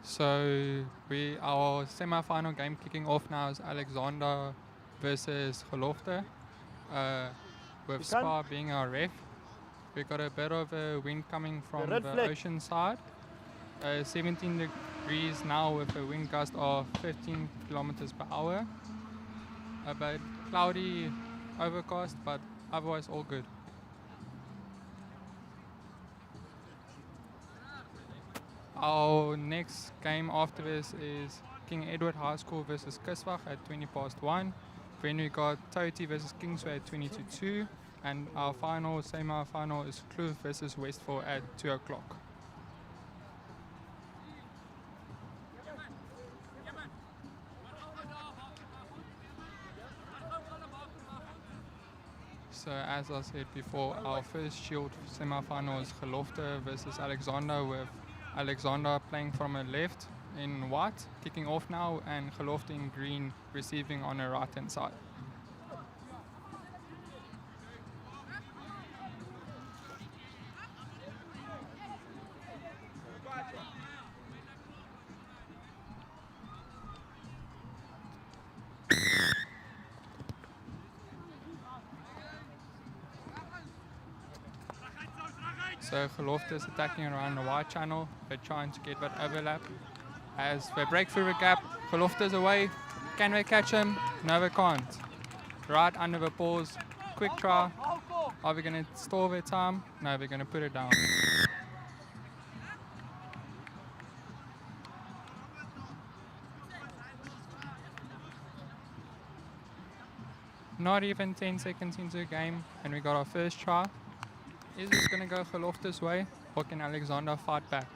So our semi-final game kicking off now is Alexander versus Gelofte, uh, with Spa being our ref. We got a bit of a wind coming from the ocean side. 17 degrees now with a wind gust of 15 kilometers per hour. A bit cloudy, overcast, but otherwise all good. Our next game after this is King Edward High School versus Kiswag at 20 past 1. Then we got Toti versus Kingsway at 20 to 2. And our final, semi-final is Kloof versus Westfall at 2 o'clock. So as I said before, our first Shield semi-final is Gelofte versus Alexander, with Alexander playing from a left in white, kicking off now, and Gelofte in green receiving on the right-hand side. So Gelofte is attacking around the wide channel. They're trying to get that overlap. As they break through the gap, Gelofte is away. Can they catch him? No, they can't. Right under the pause. Quick try. Are we going to stall their time? No, they're going to put it down. Not even 10 seconds into the game, and we got our first try. Is this going to go Gelofte's way, or can Alexander fight back?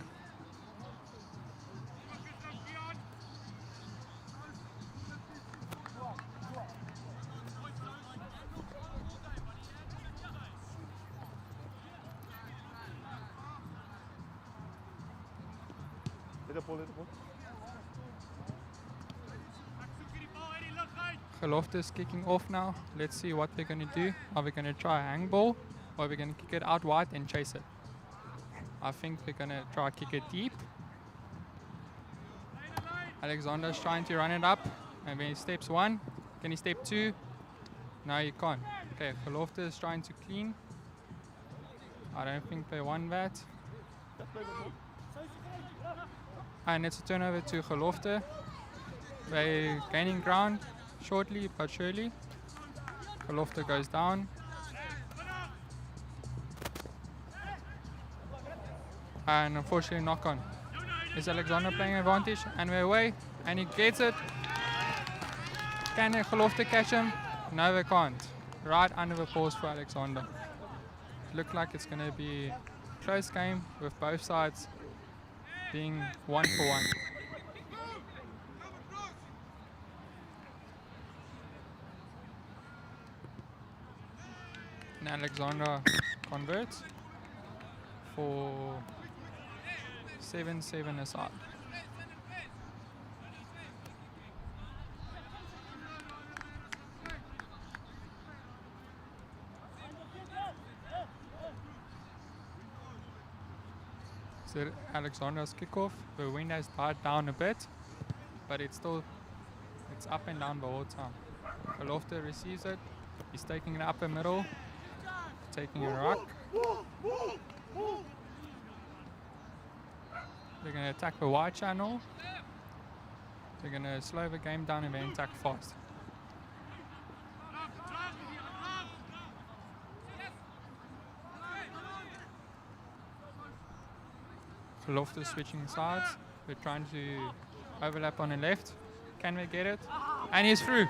Gelofte is kicking off now. Let's see what they're going to do. Are we going to try a hang ball, or are we going to kick it out wide and chase it? I think they're going to try kick it deep. Alexander's trying to run it up, and then he steps one. Can he step two? No, he can't. Okay, Gelofte is trying to clean. I don't think they won that. And it's a turnover to Gelofte. They're gaining ground shortly but surely. Gelofte goes down. And unfortunately knock on. Is Alexander playing advantage? And we're away. And he gets it. Can Gelofte catch him? No, they can't. Right under the pause for Alexander. Look like it's going to be a close game with both sides being 1 for 1. And Alexander converts for 7-7 aside. So Alexander's kickoff, the wind has died down a bit, but it's up and down the whole time. Gelofte receives it, he's taking it up the middle, taking a rock. They're going to attack the wide channel. They're going to slow the game down and then attack fast. Gelofte switching sides. We're trying to overlap on the left. Can we get it? And he's through.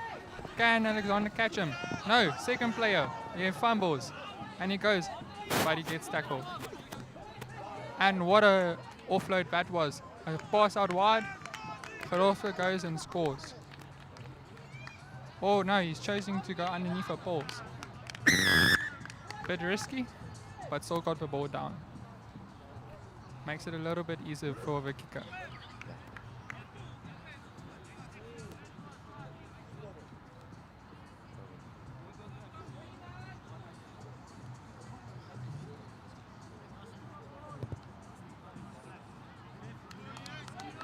Can Alexander catch him? No, second player. He fumbles. And he goes, but he gets tackled. And what a offload that was. A pass out wide. Gelofte goes and scores. Oh no, he's choosing to go underneath the poles. Bit risky, but still got the ball down. Makes it a little bit easier for the kicker.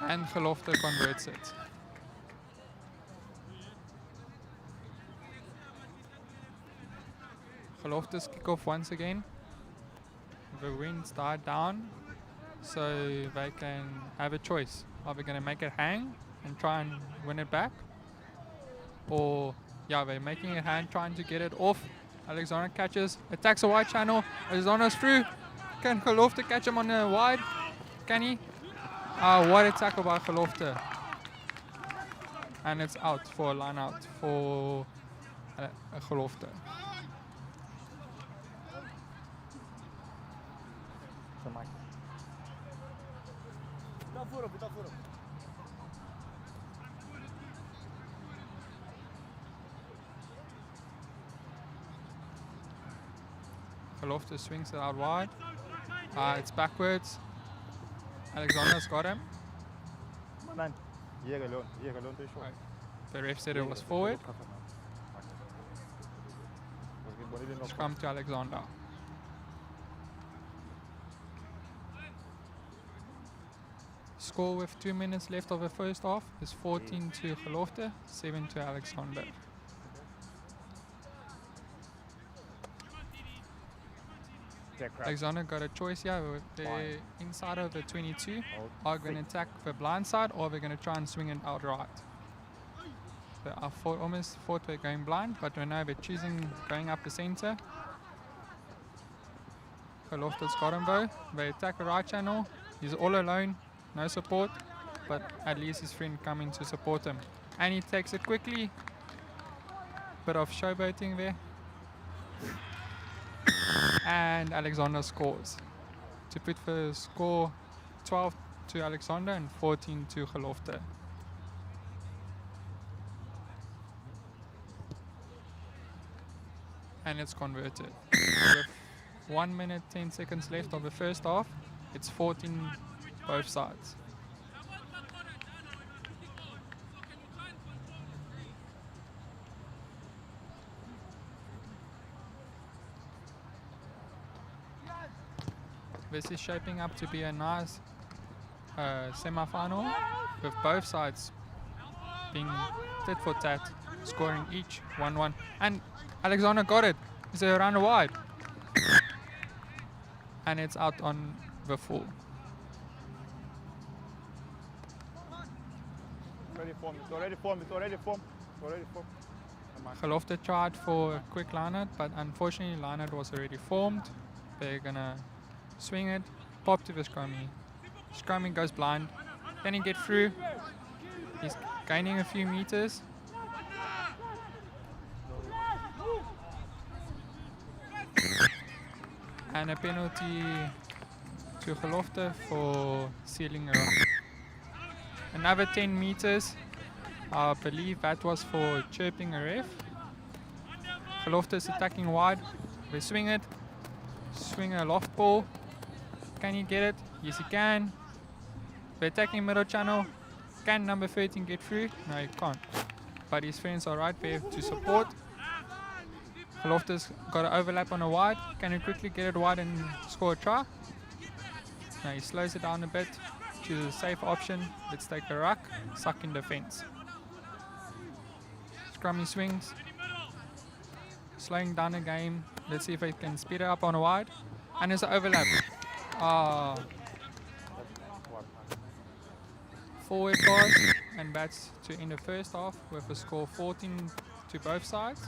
And Gelofte converts it. Gelofte's kick off once again. The winds died down, so they can have a choice. Are they going to make it hang and try and win it back? Or, yeah, they're making it hang, trying to get it off. Alexander catches, attacks a wide channel. Alexander's through. Can Gelofte catch him on the wide? Can he? What a tackle by Gelofte. And it's out for a line out for Gelofte. Gelofte swings it out wide. It's backwards. Alexander's got him. Right. The ref said it was forward. Scrum to Alexander. Score with 2 minutes left of the first half is 14 to Gelofte, 7 to Alexander. Alexander got a choice here. They're inside of the 22. Are going to attack the blind side, or they're going to try and swing it outright. So I almost thought we're going blind, but we know they're choosing going up the center. Gelofte's got him though. They attack the right channel. He's all alone, no support, but at least his friend coming to support him. And he takes it quickly. Bit of showboating there. And Alexander scores to put the score 12 to Alexander and 14 to Gelofte. And it's converted. With 1 minute 10 seconds left of the first half, it's 14 both sides. This is shaping up to be a nice semi-final with both sides being tit for tat, scoring each 1-1. And Alexander got it. It's a run wide. And it's out on the full. Gelofte tried for a quick line-out, but unfortunately line-out was already formed. They're gonna swing it, pop to the scrummy. Scrummy goes blind. Can he get through? He's gaining a few meters. And a penalty to Gelofte for sealing a run. Another 10 meters. I believe that was for chirping a ref. Gelofte is attacking wide. They swing it. Swing a loft ball. Can he get it? Yes, he can. They're attacking middle channel. Can number 13 get through? No, he can't. But his friends are right there to support. Gelofte's got an overlap on a wide. Can he quickly get it wide and score a try? No, he slows it down a bit. Chooses a safe option. Let's take a ruck. Suck in defense. Scrummy swings. Slowing down the game. Let's see if he can speed it up on a wide. And there's an overlap. Forward pass, and that's to end the first half with a score 14 to both sides.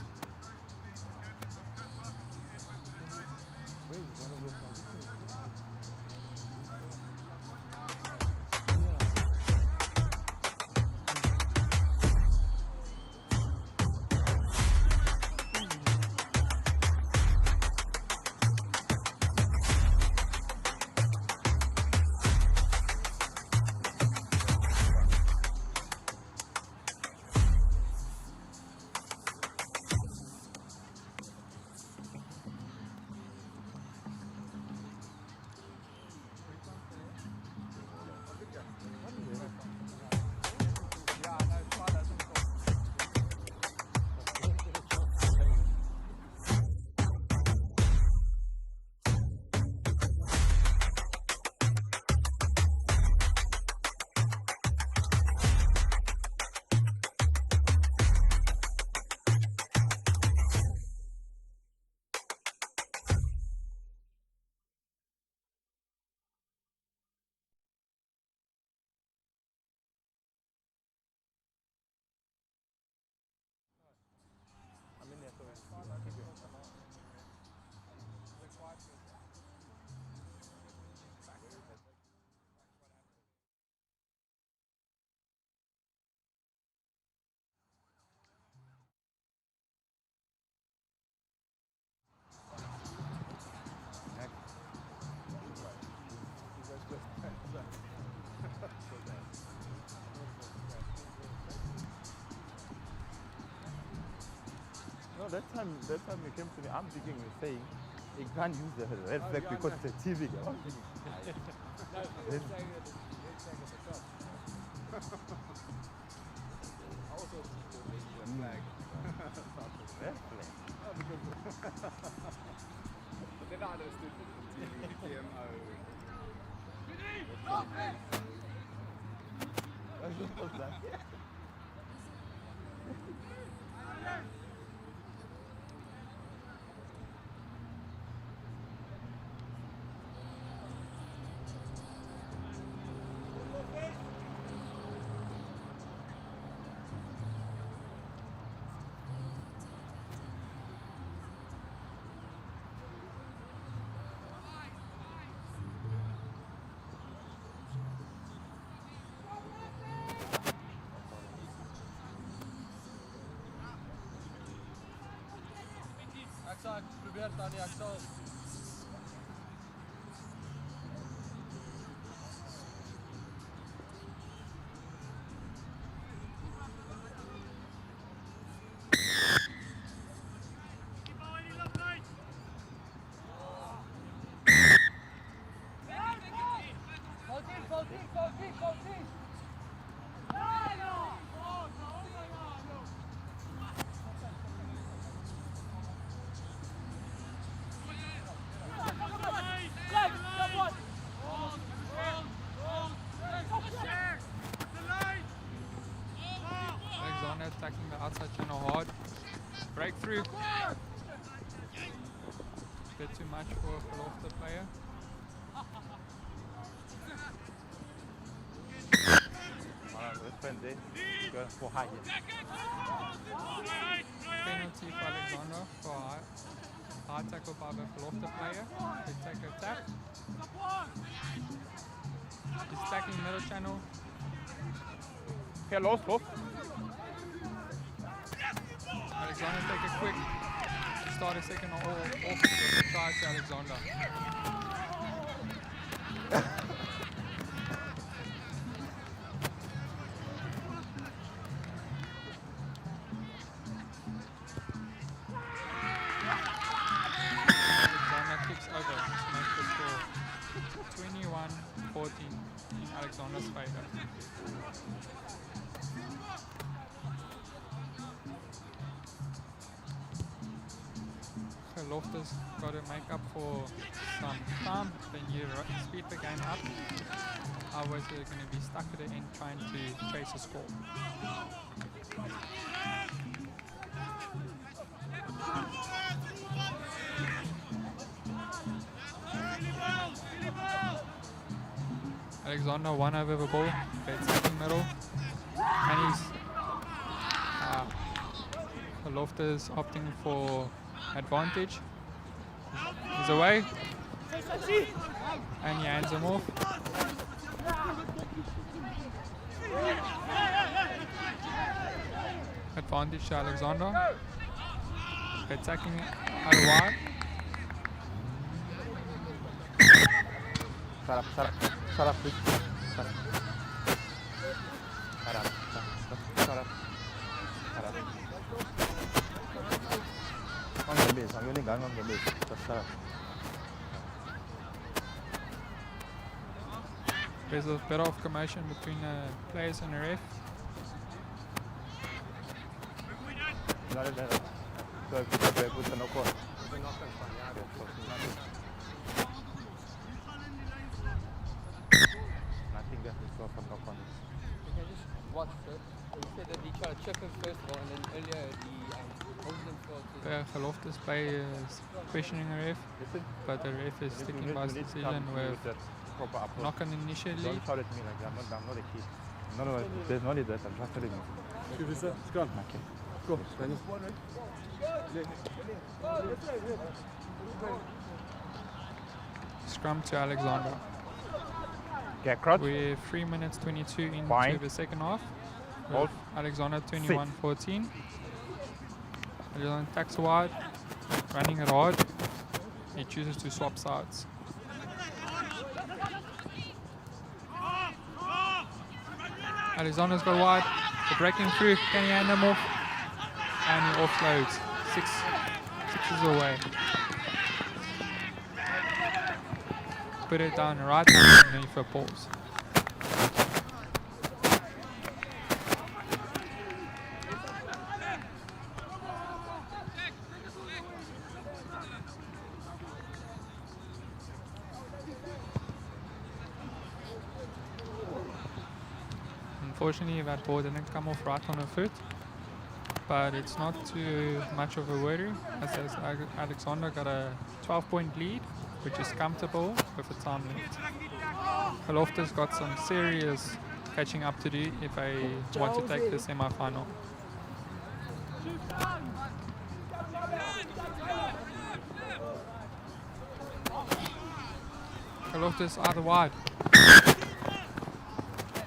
that time you came to me, I'm thinking you're saying you can't use the red flag because it's a TV game. I'm thinking, red flag. But then I understood the TMO. What was that? Probeer Tannie, ek sal Alexander attacking the outside channel hard. Breakthrough. Bit too much for a Gelofte player. For high. Penalty for Alexander for high tackle by the Gelofte player. They take a tap. He's attacking middle channel. Okay, lost. Alexander take a quick start a second off the try to Alexander. Alexander kicks over to make the score 21-14 in Alexander's favor. Loftus got to make up for some time, then you speed the game up. Otherwise they're going to be stuck at the end trying to chase a score. Alexander won over the ball, they're attacking middle, and Loftus opting for advantage. He's away. And he hands him off. Advantage to Alexander. Attacking out wide. Shut up, please. Shut up. 당연히 강한 건데 졌다. There's a bit of commotion between the players and the ref. Watch it. He said that he tried to chip him first of all, and then earlier he holding him for The Gelofte's player is questioning the ref, but the ref is sticking by his decision with knock on initially. Don't shout at me like that. I'm not a kid. No, there's no need that. I'm just telling you. Excuse me, sir. It's gone. Okay. Go, Daniel. Scrum to Alexander. Get crouch. We're 3 minutes 22 into Fine. the second half. Hold. Alexander 21-14. Alexander attacks wide, running it hard. He chooses to swap sides. Alexander's got wide. They're breaking through. Can he hand him off? And he offloads. sixes away. Put it down right underneath the balls. Unfortunately, that ball didn't come off right on her foot, but it's not too much of a worry, as Alexander got a 12-point lead, which is comfortable with the time left. Gelofte's got some serious catching up to do if they want to take the semi-final. Gelofte's either wide.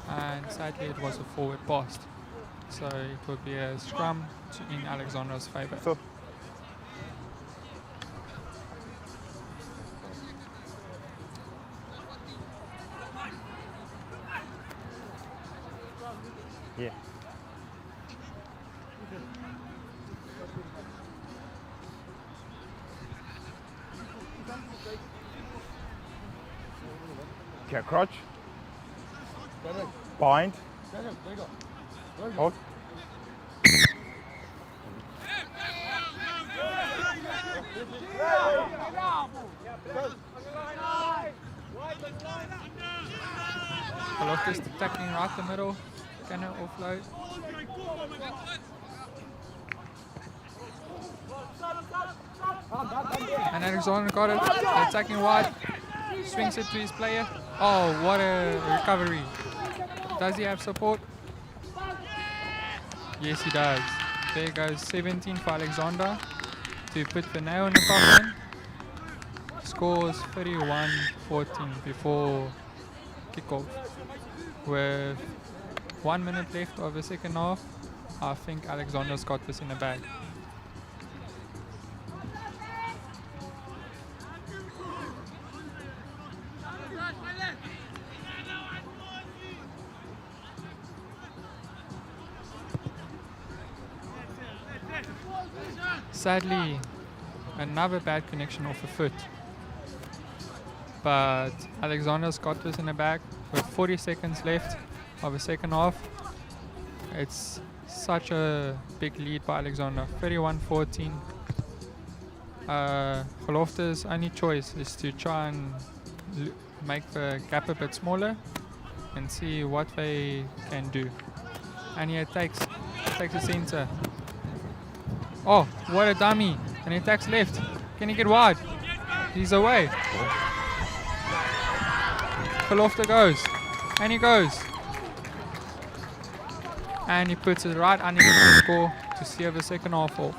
And sadly it was a forward pass. So it would be a scrum in Alexandra's favour. So, yeah. Okay, crouch. Bind. Hold. Gelofte's attacking right the middle. Can it offload? And Alexander got it. They're attacking wide. Swings it to his player. Oh, what a recovery. Does he have support? Yes, he does. There goes 17 for Alexander to put the nail in the coffin. Scores 31-14 before kickoff. With 1 minute left of the second half, I think Alexander's got this in the bag. Sadly, another bad connection off the foot. But Alexander's got this in the bag with 40 seconds left of the second half. It's such a big lead by Alexander, 31-14. Gelofte's only choice is to try and make the gap a bit smaller and see what they can do. And he takes the center. Oh, what a dummy. And he attacks left. Can he get wide? He's away. Gelofte goes. And he goes. And he puts it right underneath the score to seal the second half off.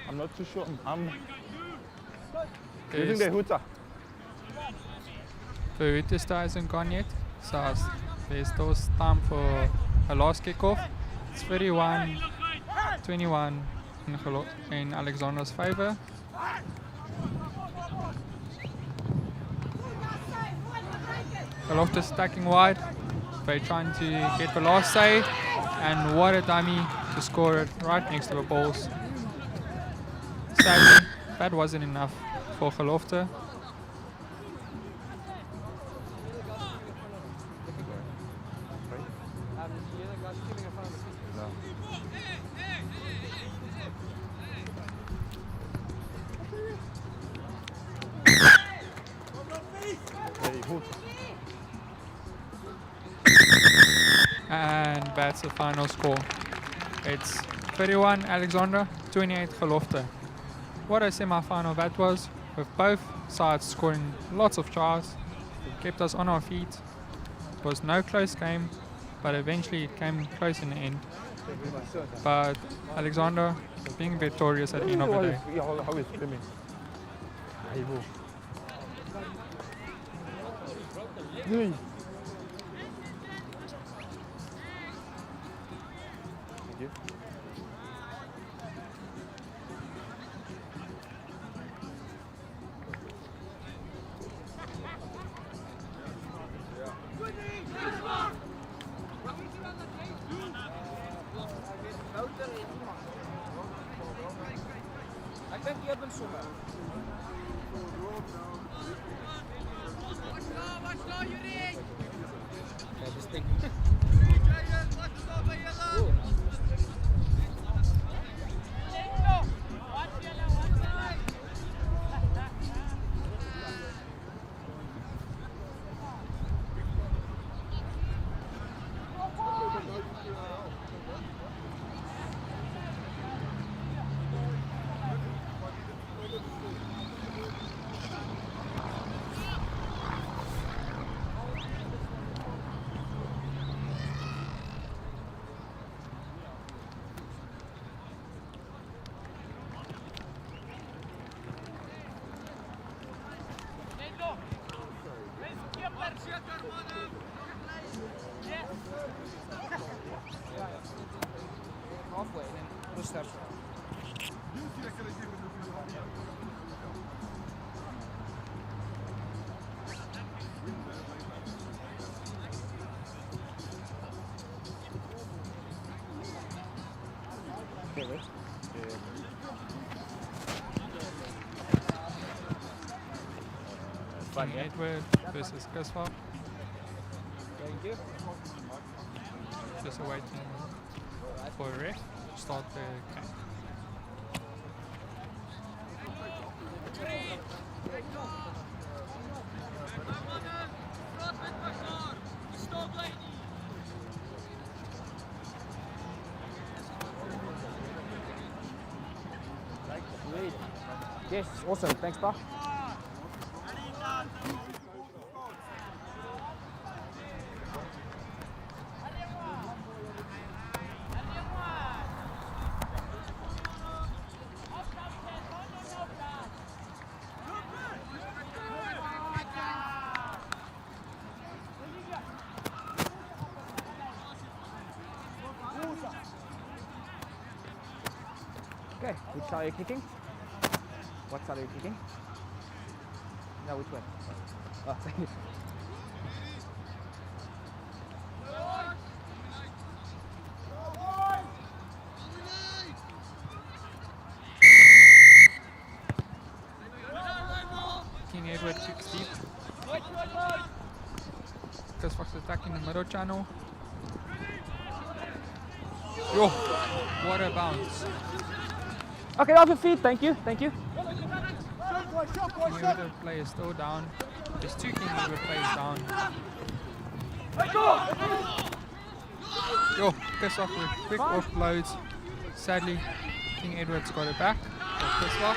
I'm not too sure. I'm using the hooter. The hooter still hasn't gone yet, so there's still time for a last kickoff. It's 31-21 in Alexander's favour. Gelofte's stacking wide. They're trying to get the last save, and what a dummy to score it right next to the balls. Sadly, that wasn't enough for Gelofte. And that's the final score. It's 31 Alexander, 28 Gelofte. What a semi-final that was, with both sides scoring lots of tries. It kept us on our feet. It was no close game, but eventually it came close in the end. But Alexander being victorious at the end of the day. How is swimming? Thank you. Halfway and then push that. Okay, wait. King Edward versus Kiswa. Thank you. Just awaiting for a ref to start the game. Yes, awesome. Thanks, bro. Okay, which side are you kicking? What side are you kicking? No, which way? Oh, thank you. King Edward kicks deep. Kiswa's attacking the middle channel. Yo, what a bounce. Okay, off your feet. Thank you. Thank you. King Edward player is still down. There's two King Edward players down. Yo, Kiswa with quick offloads. Sadly, King Edward's got it back. For Kiswa.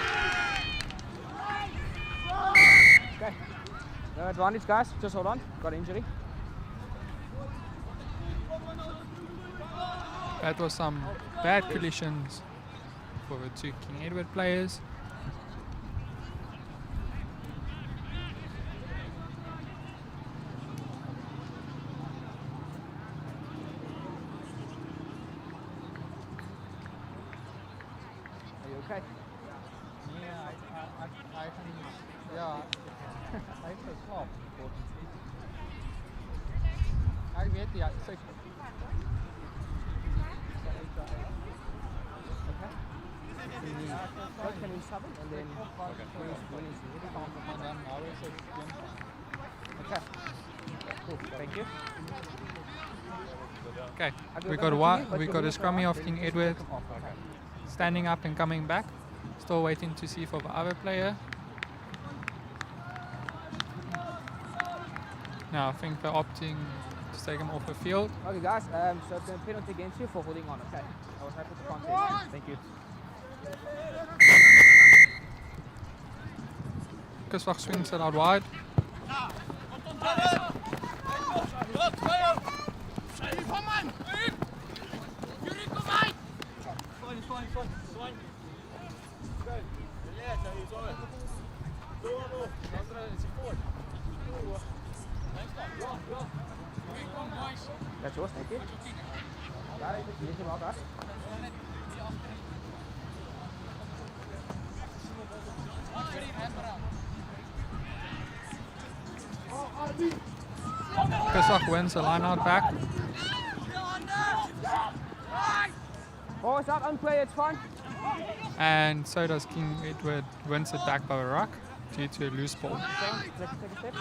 Okay. No advantage, guys. Just hold on. Got injury. That was some bad collisions for the two King Edward players. Are you okay? I weet ja, Okay. Coach, can you sub it and then when he's ready? Okay. Cool. Thank you. Okay, I'll we go got back one. to you, but We you'll got a need to scrummy off, of then King you Edward come off. Okay. standing up and coming back. Still waiting to see for the other player. Now I think they're opting to take him off the field. Okay, guys. So it's a penalty against you for holding on. Okay. I was happy with the contest. Thank you. Kiswag swings it out wide. That's yours. Thank you. Got it. You did well, guys. Kiswag wins the line out back. Oh, it's not unplay. It's fine. And so does King Edward, wins it back by a ruck due to a loose ball. Take a step.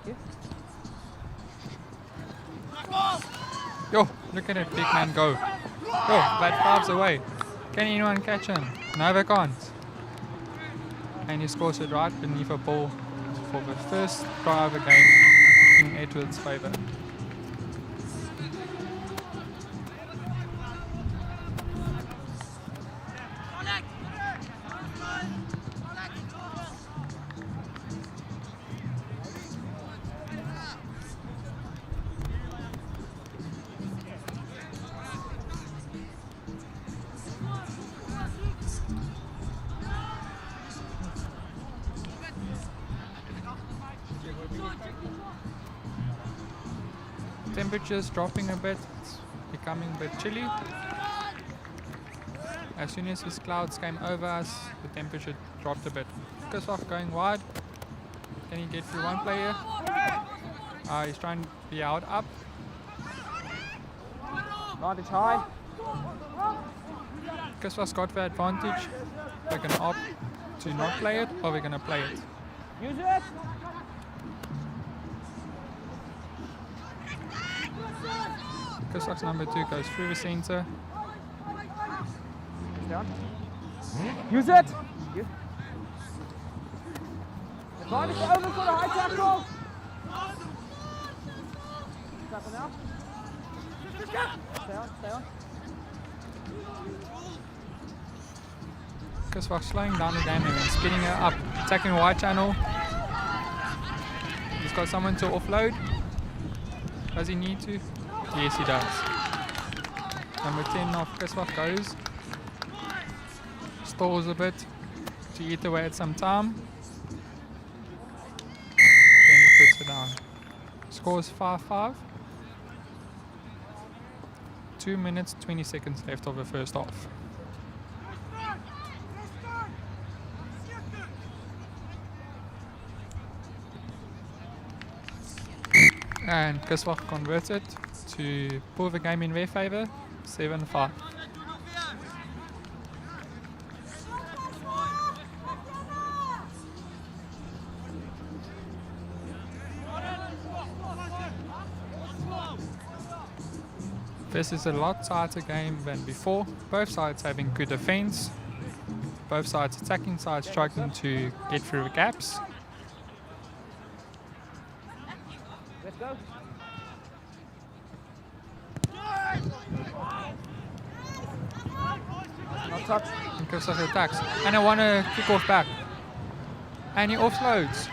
Thank you. Yo, look at it, big man go. Yo, that 5's away. Can anyone catch him? No, they can't. And he scores it right beneath a ball for the first try of the game in Edward's favour. Temperatures dropping a bit, it's becoming a bit chilly. As soon as these clouds came over us, the temperature dropped a bit. Kusoff going wide. Can he get through one player? He's trying to be out up. Advantage high. Kusoff's got the advantage. We're going to opt to not play it, or we're going to play it. Use it. Kusoff's number 2 goes through the centre. Down. Use it. You. Advantage over for the high tackle. Tackle now. Stay on. Kusoff slowing down the game and then speeding it up. Attacking the wide channel. He's got someone to offload. Does he need to? Yes, he does. Number 10 of Kusoff goes. Stalls a bit to eat away at some time. Then he puts it down. Scores 5-5. 2 minutes, 20 seconds left of the first half. And Kusoff converted to pull the game in their favour, 7-5. This is a lot tighter game than before, both sides having good defence, both sides attacking sides struggling to get through the gaps. Let's go. Not touch. And Kusoff attacks. And I want to kick off back. And he offloads.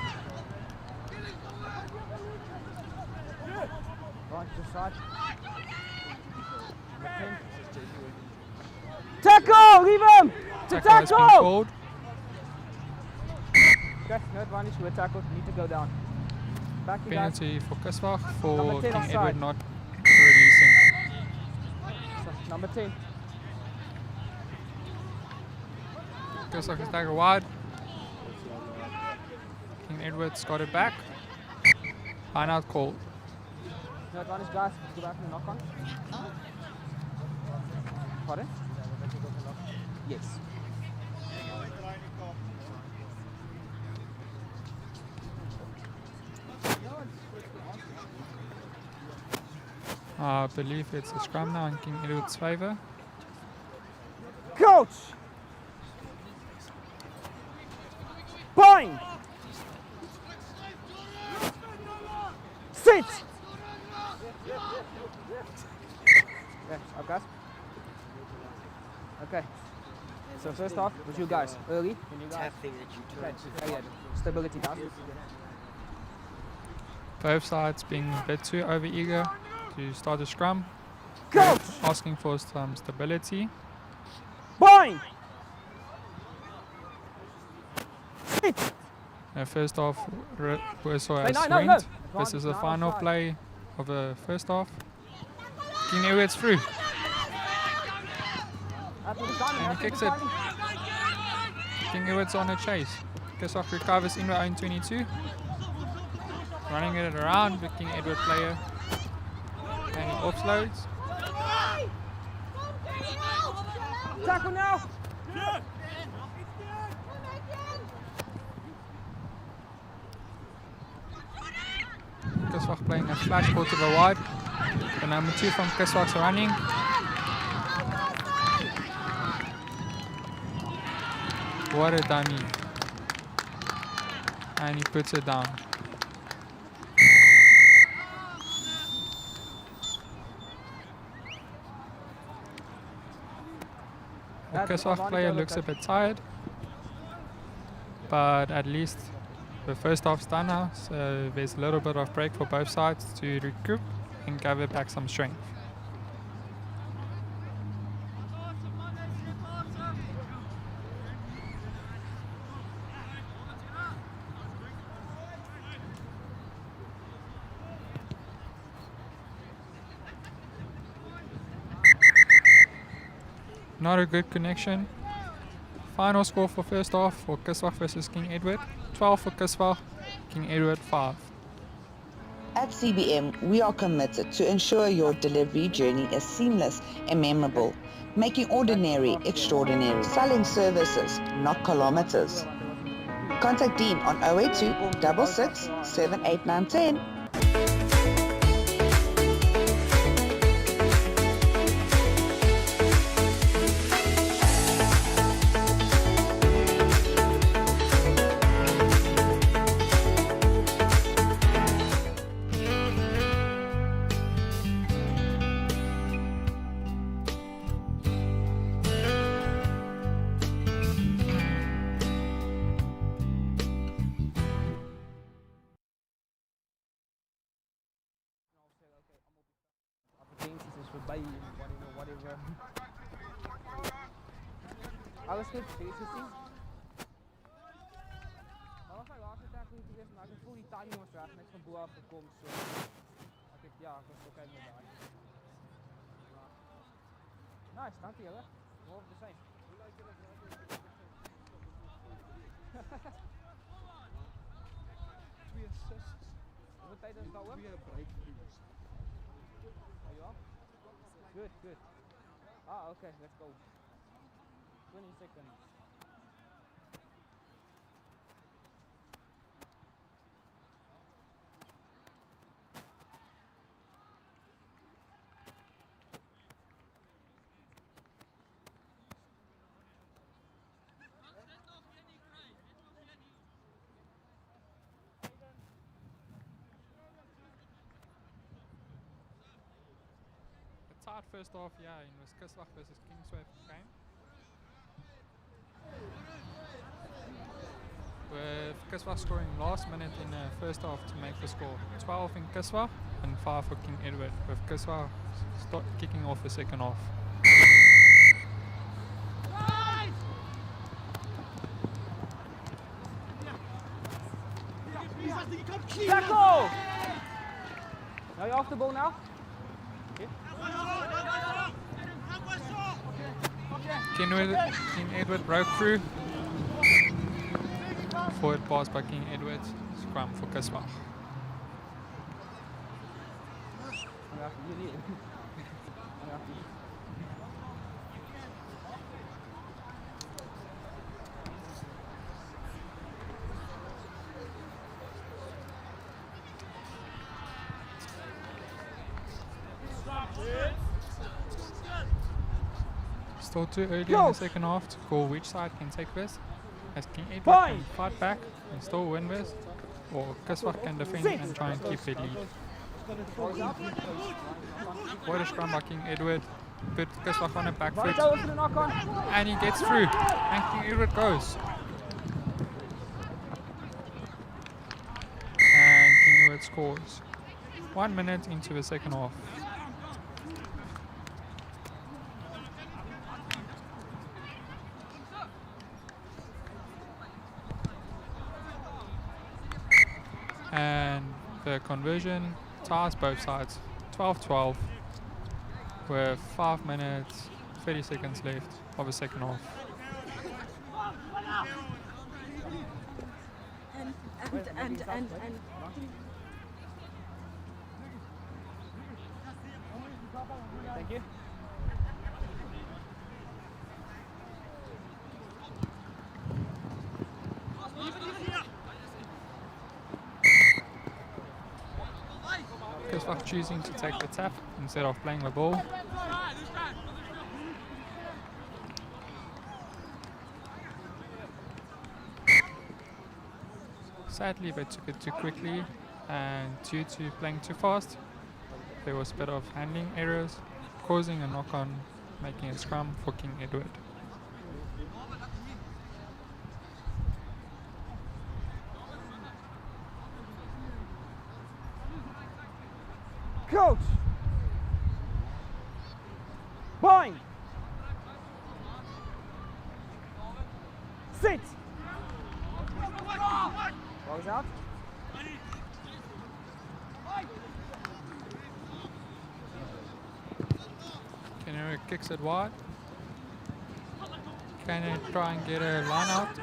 Right, just side. Tackle! Leave him! To Tackle has been tackle! called. Okay, no advantage to a tackle. Need to go down. Back you guys. Penalty for Kusoff for Number 10 King offside. Edward not releasing. So, number 10. Kusoff is tackle wide. King Edward's got it back. Line out called. No advantage, guys. Let's go back and knock on. Pardon? Yes. I believe it's a scrum now in King Edward's favour. Coach! Bind! Sit! Okay. Okay. So first off, with you guys, early. Tapping that you Okay. turn. Yeah, stability down. Both sides being a bit too over-eager to start a scrum. Coach! Asking for some stability. Bind! Sit! First half, Warsaw Hey, has no, went. no. This is the Now final offside. play of the first half. King Edward's through. And he kicks it. King Edward's on a chase. Kusoff recovers in the own 22. Running it around the King Edward player. And he offloads. Tackle now! Kiswag playing a flash ball to the wide. The number 2 from Kiswag's running. What a dummy. And he puts it down. The Kiswag player looks a bit tired, but at least the first half's done now, so there's a little bit of break for both sides to recoup and gather back some strength. Not a good connection. Final score for first half for Kiswag versus King Edward. 12 for Kiswag, King Edward 5. At CBM, we are committed to ensure your delivery journey is seamless and memorable, making ordinary extraordinary, selling services, not kilometers. Contact Dean on 082 66 78910. Opportunities is voorbij en whatever. Alles goed, deze gezien? Dat was mijn laatste taak niet geweest, maar ik voel die timing was weg, net van boel afgekomen. So. Ja, ik was oké met daar. Nice, dankjewel hè. Mogen we zijn. Hoeveel tijd is het nou? Good, good. Ah, okay, let's go. 20 seconds. Tight first half, yeah, it was Kiswag versus Kingsway game. With Kiswag scoring last minute in the first half to make the score. 12 in Kiswag and 5 for King Edward, with Kiswag kicking off the second half. Tackle! Now you're off the ball now? King Edward broke through. Forward pass by King Edward. Scrum for Kiswag. Still too early in the second half to call which side can take this, as King Edward can fight back and still win this, or Kiswag can defend and try and keep their lead. What a scrum by King Edward, put Kiswag on a back foot, and he gets through, and King Edward goes. And King Edward scores. 1 minute into the second half. And the conversion ties both sides 12-12 with 5 minutes 30 seconds left of the second half. And Thank you. Kiswach choosing to take the tap instead of playing the ball. Sadly, they took it too quickly, and due to playing too fast, there was a bit of handling errors, causing a knock-on, making a scrum for King Edward. Coach! Bind! Sit! Ball's out. Kenner kicks it wide. Kenner try and get a line out.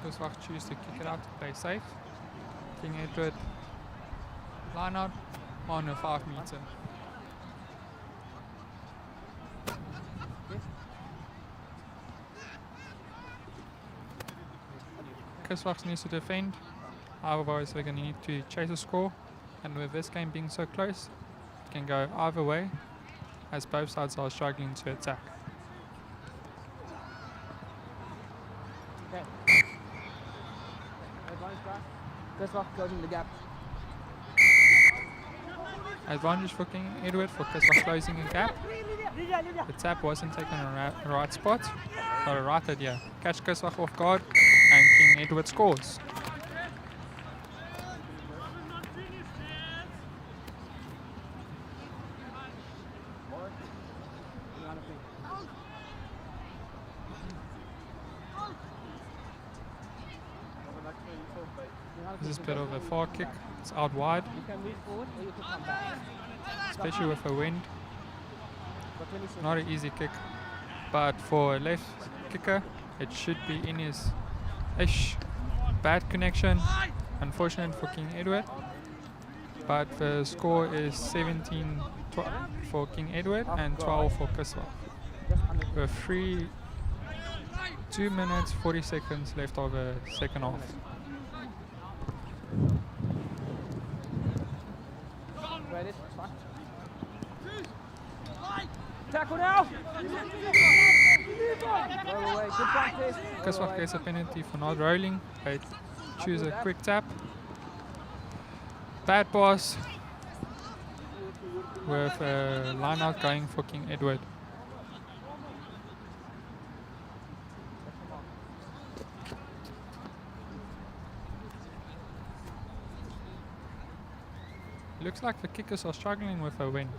Kiswach choose to kick it out to play safe. King Edward line out on a 5 meter. Kiswach needs to defend, otherwise they're going to need to chase a score, and with this game being so close, it can go either way as both sides are struggling to attack. Okay. Advantage back. Kiswach closing the gap. Advantage for King Edward for Kiswach closing a gap. The tap wasn't taken in the right spot, got a right idea. Catch Kiswach off guard, and King Edward scores. This is a bit of a far kick, it's out wide, You can move forward or you can come back. especially with the wind. Got 20 seconds. Not an easy kick, but for a left kicker, it should be in his ish. Bad connection, unfortunate for King Edward, but the score is 17 for King Edward and 12 for Kiswach. Just under. With 2 minutes 40 seconds left of the second half. Ready? It's fine. Tackle now! Roll away. Good practice. Roll Kiswach away. gets a penalty for not rolling. They choose a quick tap. Bad pass with a line out going for King Edward. Looks like the kickers are struggling with the wind.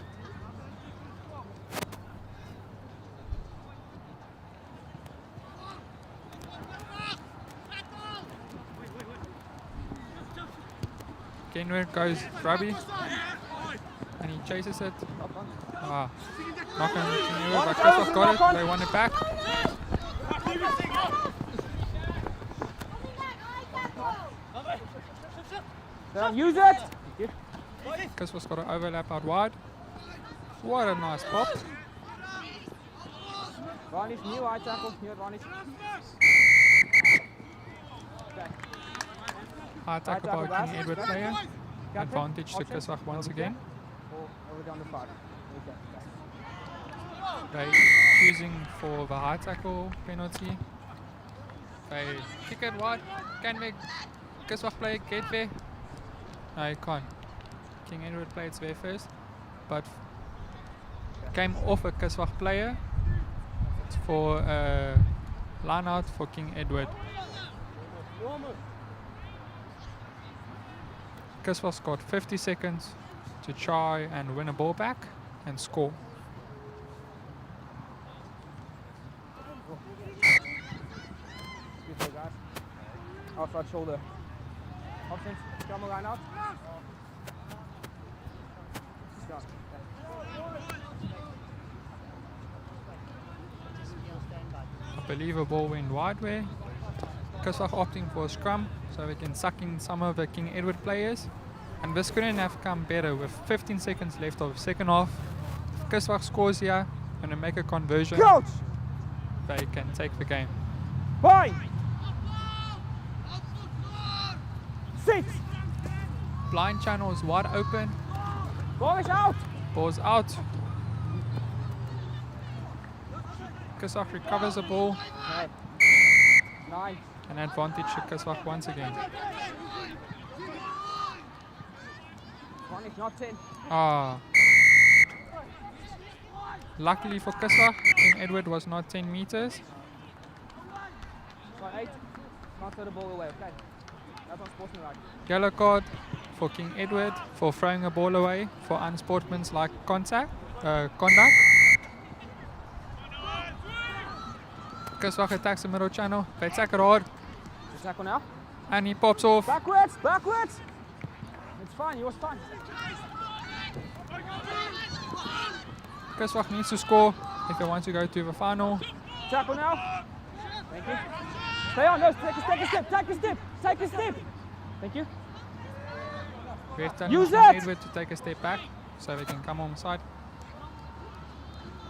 Kenward goes Rugby and he chases it. Ah, knock on Kenward, but Kiswach got it. They won it back. Use it! Kiswach's got an overlap out wide. What a nice pop. Varnish, new high tackle. New advantage. High tackle tackle, by guys. King Edward player. Captain, Advantage to option. Kiswach once again. Or over down the 5. Okay. They choosing for the high tackle penalty. They kick it wide. Can we Kiswach player get there? No, he can't. King Edward played there first, but came off a Kiswach player for a line out for King Edward. Kiswach's got 50 seconds to try and win a ball back and score. Beautiful, guys. Outside shoulder. Options. Camera line out. Stop. I believe a ball went wide way. Kiswach opting for a scrum so we can suck in some of the King Edward players. And this couldn't have come better with 15 seconds left of the second half. If Kiswach scores here and they make a conversion, Coach! they can take the game. Bind! Blind channels wide open. Ball is out. Ball's out. Kiswach recovers the ball. Okay. 9. An advantage to Kiswach once again. 1 is not 10. Ah. Luckily for Kiswach, King Edward was not 10 meters. 8. Can't throw the ball away, okay. That's unsportsmanlike. Yellow card for King Edward for throwing a ball away for unsportsmanlike conduct. Kiswach attacks the middle channel. They attack it hard. Just tackle now. And he pops off. Backwards, backwards. It's fine, yours fine. Kiswach needs to score if they want to go to the final. Tackle now. Thank you. Stay on, no, take a step, take a step, take a step. Thank you. We have to Use King it! Edward to take a step back so they can come on side.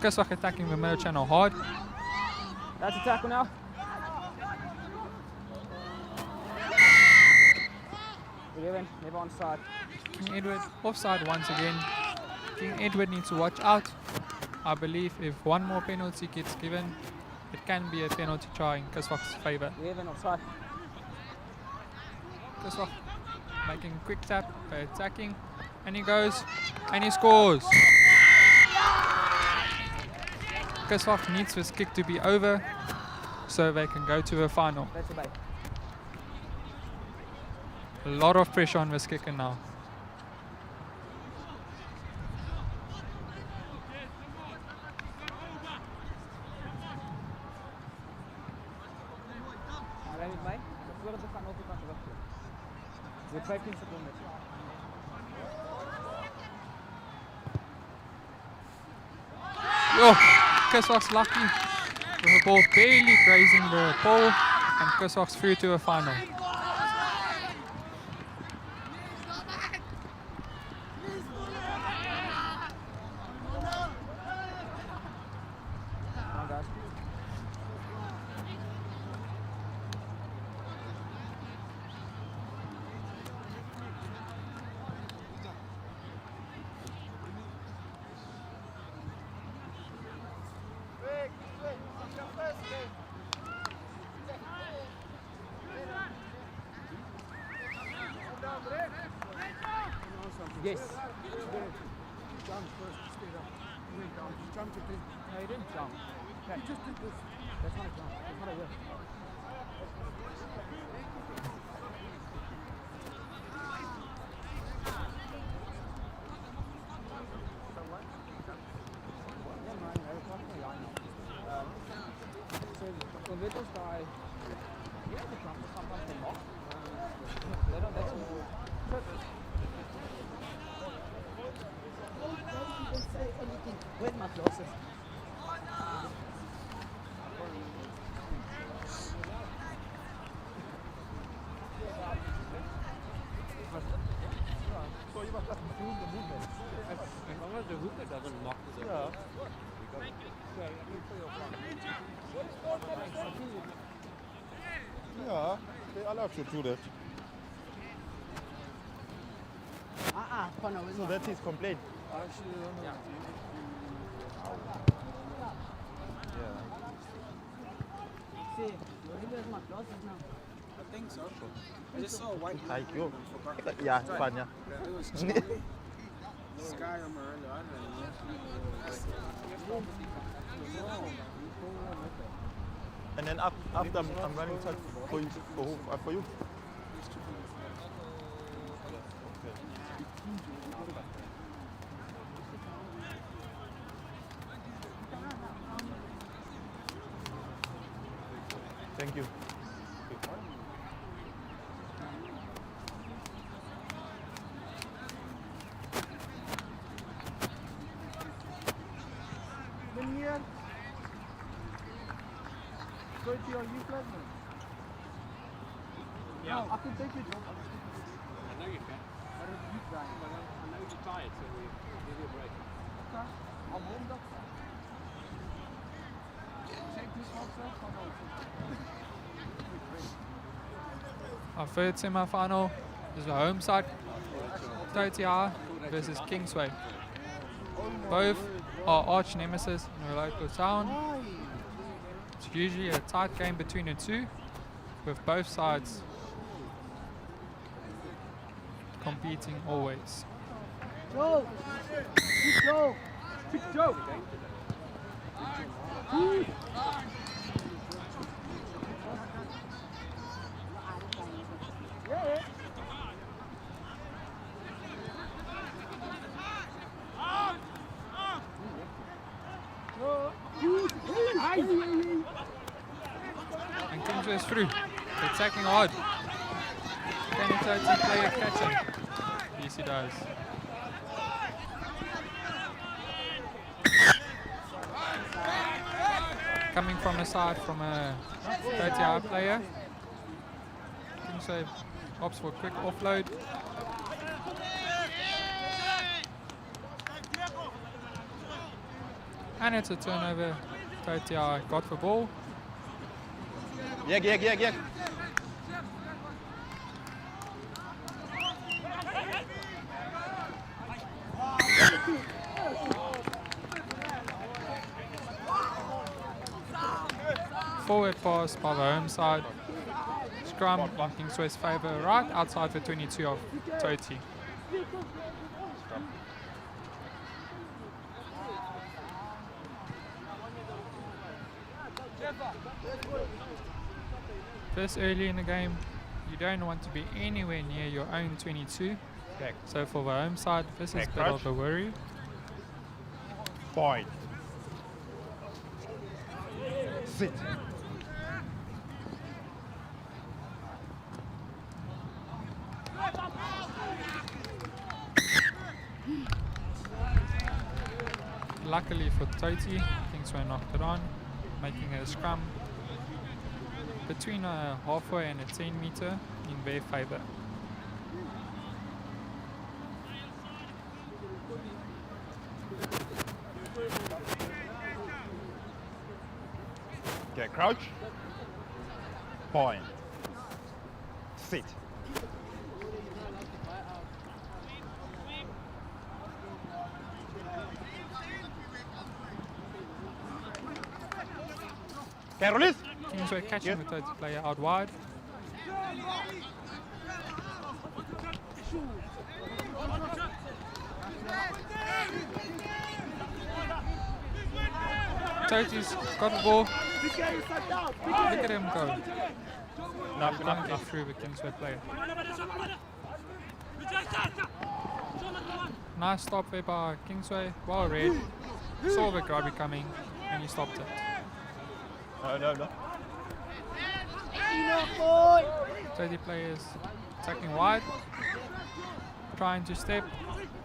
Kiswach attacking the middle channel hard. That's a tackle now. Never on side. King Edward offside once again. King Edward needs to watch out. I believe if one more penalty gets given, it can be a penalty try in Kiswach's favour. 11 offside. Kiswach making a quick tap by attacking, and he goes and he scores. Kiswach needs this kick to be over so they can go to the final. That's a bait. A lot of pressure on this kicker now. Alleen met mij. Voordat we gaan over kan terug. Weer 15 seconden. Oh, Kiswach's lucky with the ball barely grazing the pole, and Kiswach's through to a final. Yes. Jump first, stay down. You went down, you jumped again. No, you didn't jump. Okay. You just did this. That's not a jump. That's not a whip. So little guy, you know the jump is sometimes they mock. Little, that's more. Where's my closest? So you must have to do the movement. As long as the hooker doesn't knock the Yeah. Yeah, they allow you to do that. So that's his complaint. Yeah. See, where's my closest now? I think so. I just saw a white Thank light. you. Forgot. Yeah, it's fun, yeah. It was Sky Amarillo. I don't know. And then after I'm running touch for you, for you. Thank you. Meneer, go to your youth lesson. Yeah. I can take your job. I know you can. But it's youth guy. But I know you're tired, so we give you a break. Okay. I'm warmed up. Take this one, sir. Come on. Our third semi-final is the home side. Totiar versus Kingsway. Both are arch nemesis in a local town. It's usually a tight game between the two, with both sides competing always. Joe! Good Joe! Good Joe! And Kingsway is through. They're attacking hard. Can the Toti player catch him? Yes, he does. Coming from the side from a Totiar player. Kingsway opts for a quick offload. And it's a turnover. Totiar got the ball. Yeah. Forward pass by the home side. Scrum in Kingsway's favour, right outside the 22 of Toti. This early in the game, you don't want to be anywhere near your own 22. Back. So for the home side, this is a Back bit crouch. of a worry. Point. Sit. Luckily for Toti, Kingsway knocked it on, making it a scrum between a halfway and a 10 meter in their favour. Okay, crouch. Point. Sit. Can release. Kingsway catching Yes. the Toti player out wide. Toti's got the ball. Look at him go. No, He can't get through the Kingsway player. Nice stop there by Kingsway. Well read. Saw the Rugby coming and he stopped it. No. Toti players attacking wide. Trying to step.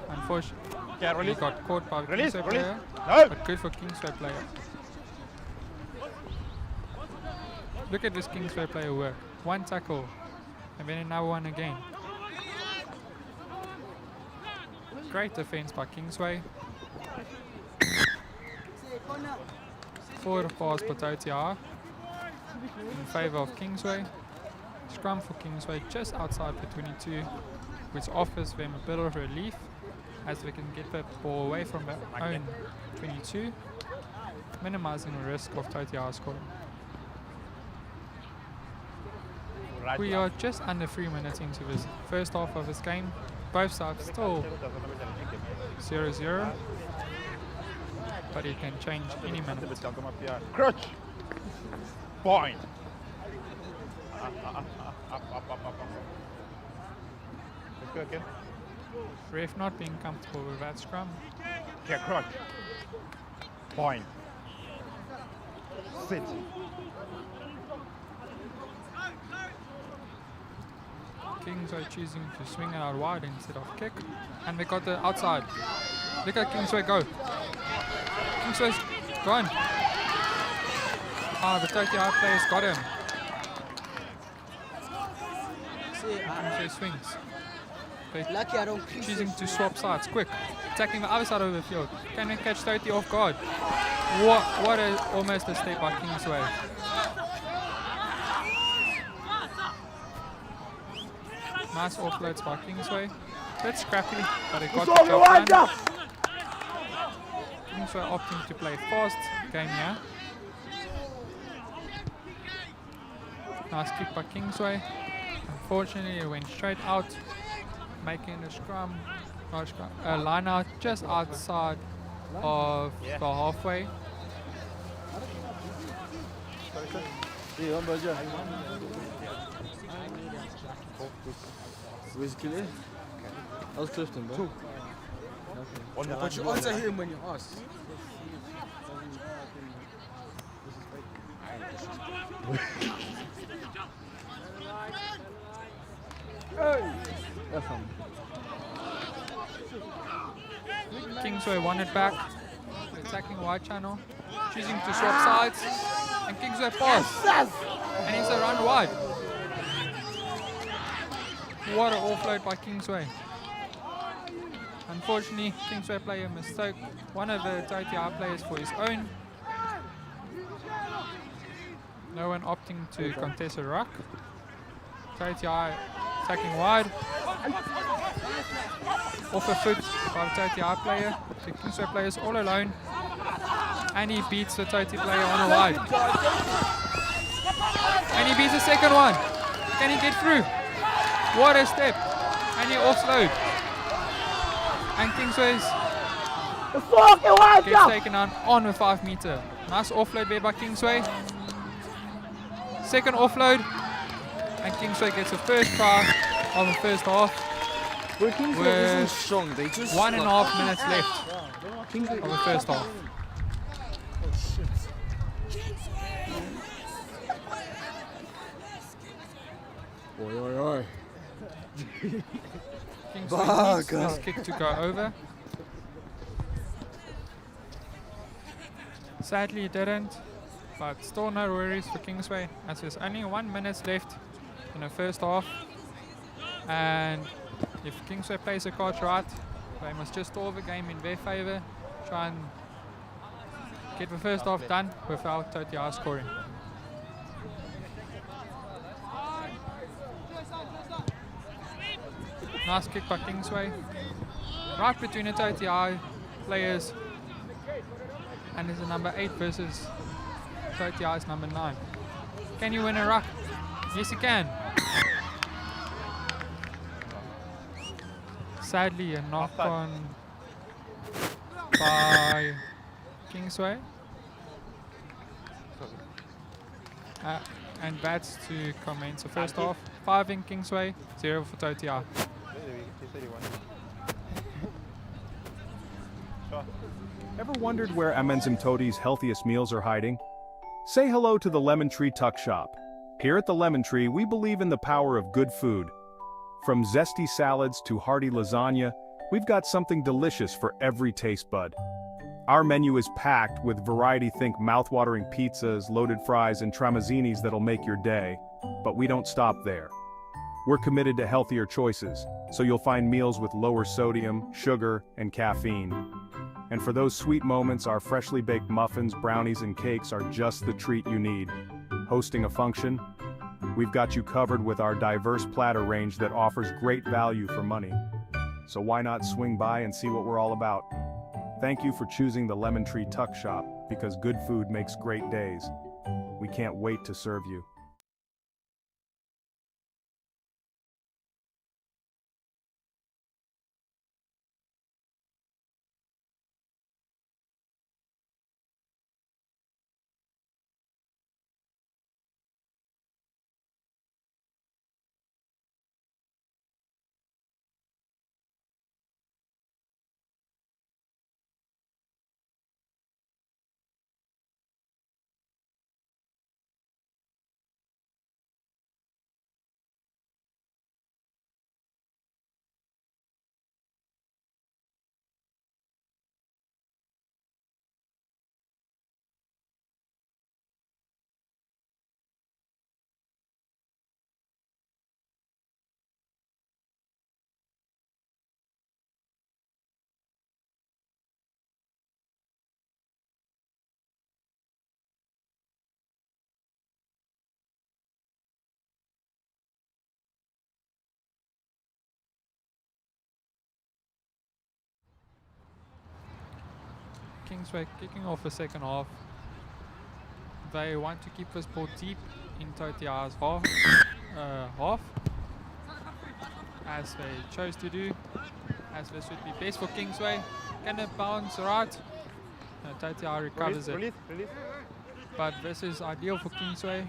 Unfortunately, Can he release. got caught by the Release. Kingsway Release. player. No. But good for Kingsway player. Look at this Kingsway player work. One tackle and then another one again. Great defense by Kingsway. Forward pass for Totiar in favour of Kingsway. Scrum for Kingsway just outside the 22, which offers them a bit of relief as they can get the ball away from their own 22, minimising the risk of Totiar scoring. Right. We are just under 3 minutes into this first half of this game. Both sides still 0-0, but it can change any minute. Crouch. Point. Up. Let's go again. Ref not being comfortable with that scrum. Okay, crouch. Point. Sit. Kingsway choosing to swing it out wide instead of kick. And they got the outside. Look at Kingsway go. Kingsway's gone. Ah, the Totiar players got him. Kingsway swings. They're Lucky I don't choosing to swap sides. Quick. Attacking the other side of the field. Can they catch Toti off guard? What almost a step by Kingsway. Nice offloads by Kingsway. Bit scrappy, but it got the job done. Kingsway opting to play fast game here. Nice kick by Kingsway. Unfortunately, it went straight out, making the scrum, line out just outside of the halfway. Where's Kelly? I was Clifton, bro. But you answer him when you ask. That's fine. Kingsway won it back. Attacking wide channel, choosing to swap sides, and Kingsway pass. And he's a run wide. What an offload by Kingsway. Unfortunately, Kingsway play a mistake. One of the TTR players for his own. No one opting to contest a ruck. TTR attacking wide. Off a foot by the TTR player. The Kingsway player is all alone. And he beats the TTR player on a wide. And he beats the second one. Can he get through? What a step. And he offload. And Kingsway gets taken on a 5 meter. Nice offload there by Kingsway. Second offload. And Kingsway gets the first try of the first half. But Kingsway isn't strong. They just 1.5 minutes left of the first half. Oi, oi, oi. Kingsway needs this kick to go over. Sadly it didn't, but still no worries for Kingsway as there's only 1 minute left in the first half. And if Kingsway plays the cards right, they must just stall the game in their favour, try and get the first half done without TTR scoring. Nice kick by Kingsway. Right between the TTR players. And there's a number 8 versus TTR's number 9. Can you win a ruck? Yes, you can. Sadly, a knock on by Kingsway. And bats to commence the first half. 5 in Kingsway, 0 for TTR. Ever wondered where Amanzi Mtoti's healthiest meals are hiding? Say hello to the Lemon Tree Tuck Shop. Here at the Lemon Tree, we believe in the power of good food. From zesty salads to hearty lasagna, we've got something delicious for every taste bud. Our menu is packed with variety, think mouth-watering pizzas, loaded fries, and tramazzinis that'll make your day. But we don't stop there. We're committed to healthier choices, so you'll find meals with lower sodium, sugar, and caffeine. And for those sweet moments, our freshly baked muffins, brownies, and cakes are just the treat you need. Hosting a function? We've got you covered with our diverse platter range that offers great value for money. So why not swing by and see what we're all about? Thank you for choosing the Lemon Tree Tuck Shop, because good food makes great days. We can't wait to serve you. Kingsway kicking off the second half. They want to keep this ball deep in Totia's half, as they chose to do, as this would be best for Kingsway. Can it bounce right? Totia recovers it. Release. But this is ideal for Kingsway,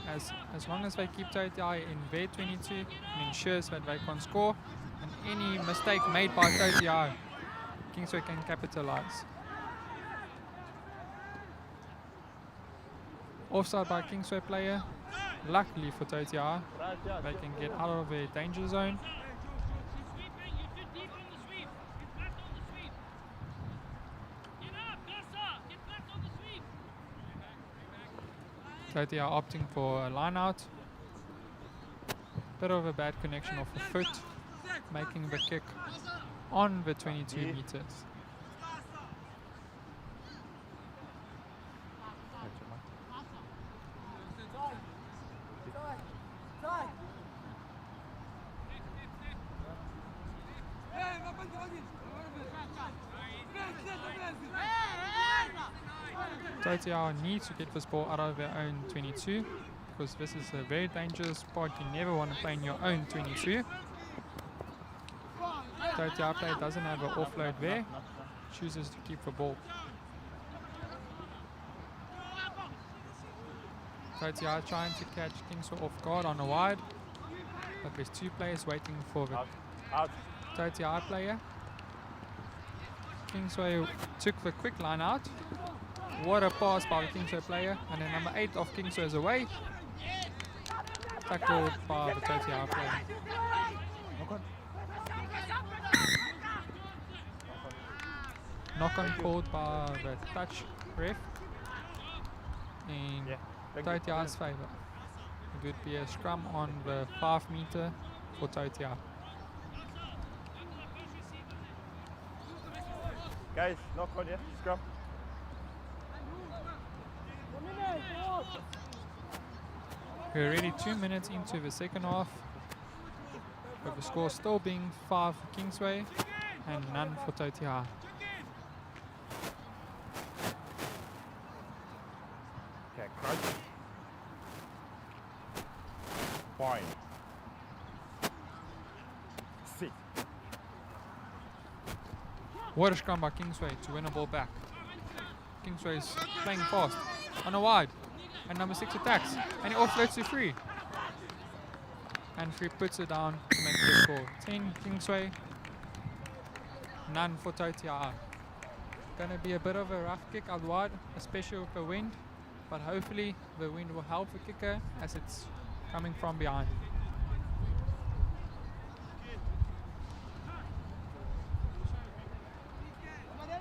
as long as they keep Totia in their 22, it ensures that they can score, and any mistake made by Totia, Kingsway can capitalize. Offside by Kingsway player. Luckily for Totia, they can get out of their danger zone. Totia opting for a line out. Bit of a bad connection off the foot, making the kick on the 22 meters. Totia needs to get this ball out of their own 22, because this is a very dangerous spot. You never want to play in your own 22. Totia player doesn't have an offload there, chooses to keep the ball. Totia trying to catch Kingsway off guard on a wide, but there's two players waiting for the Totia player. Kingsway took the quick line out. What a pass by the Kingsway player, and then number 8 of Kingsway is away. Tackled by the Totia player. Knock on called by the touch ref in Totia's favour. It would be a scrum on the 5 meter for Totia. Guys, knock on, yeah, scrum. We're already 2 minutes into the second half, with the score still being 5 for Kingsway and none for Totia. Okay, crunch. Fine. 6. What a scrum by Kingsway to win a ball back. Kingsway's playing fast on a wide, and number 6 attacks, and he offloads to 3. And 3 puts it down to make the score. 10 Kingsway, none for Totia. Gonna be a bit of a rough kick out wide, especially with the wind, but hopefully the wind will help the kicker as it's coming from behind.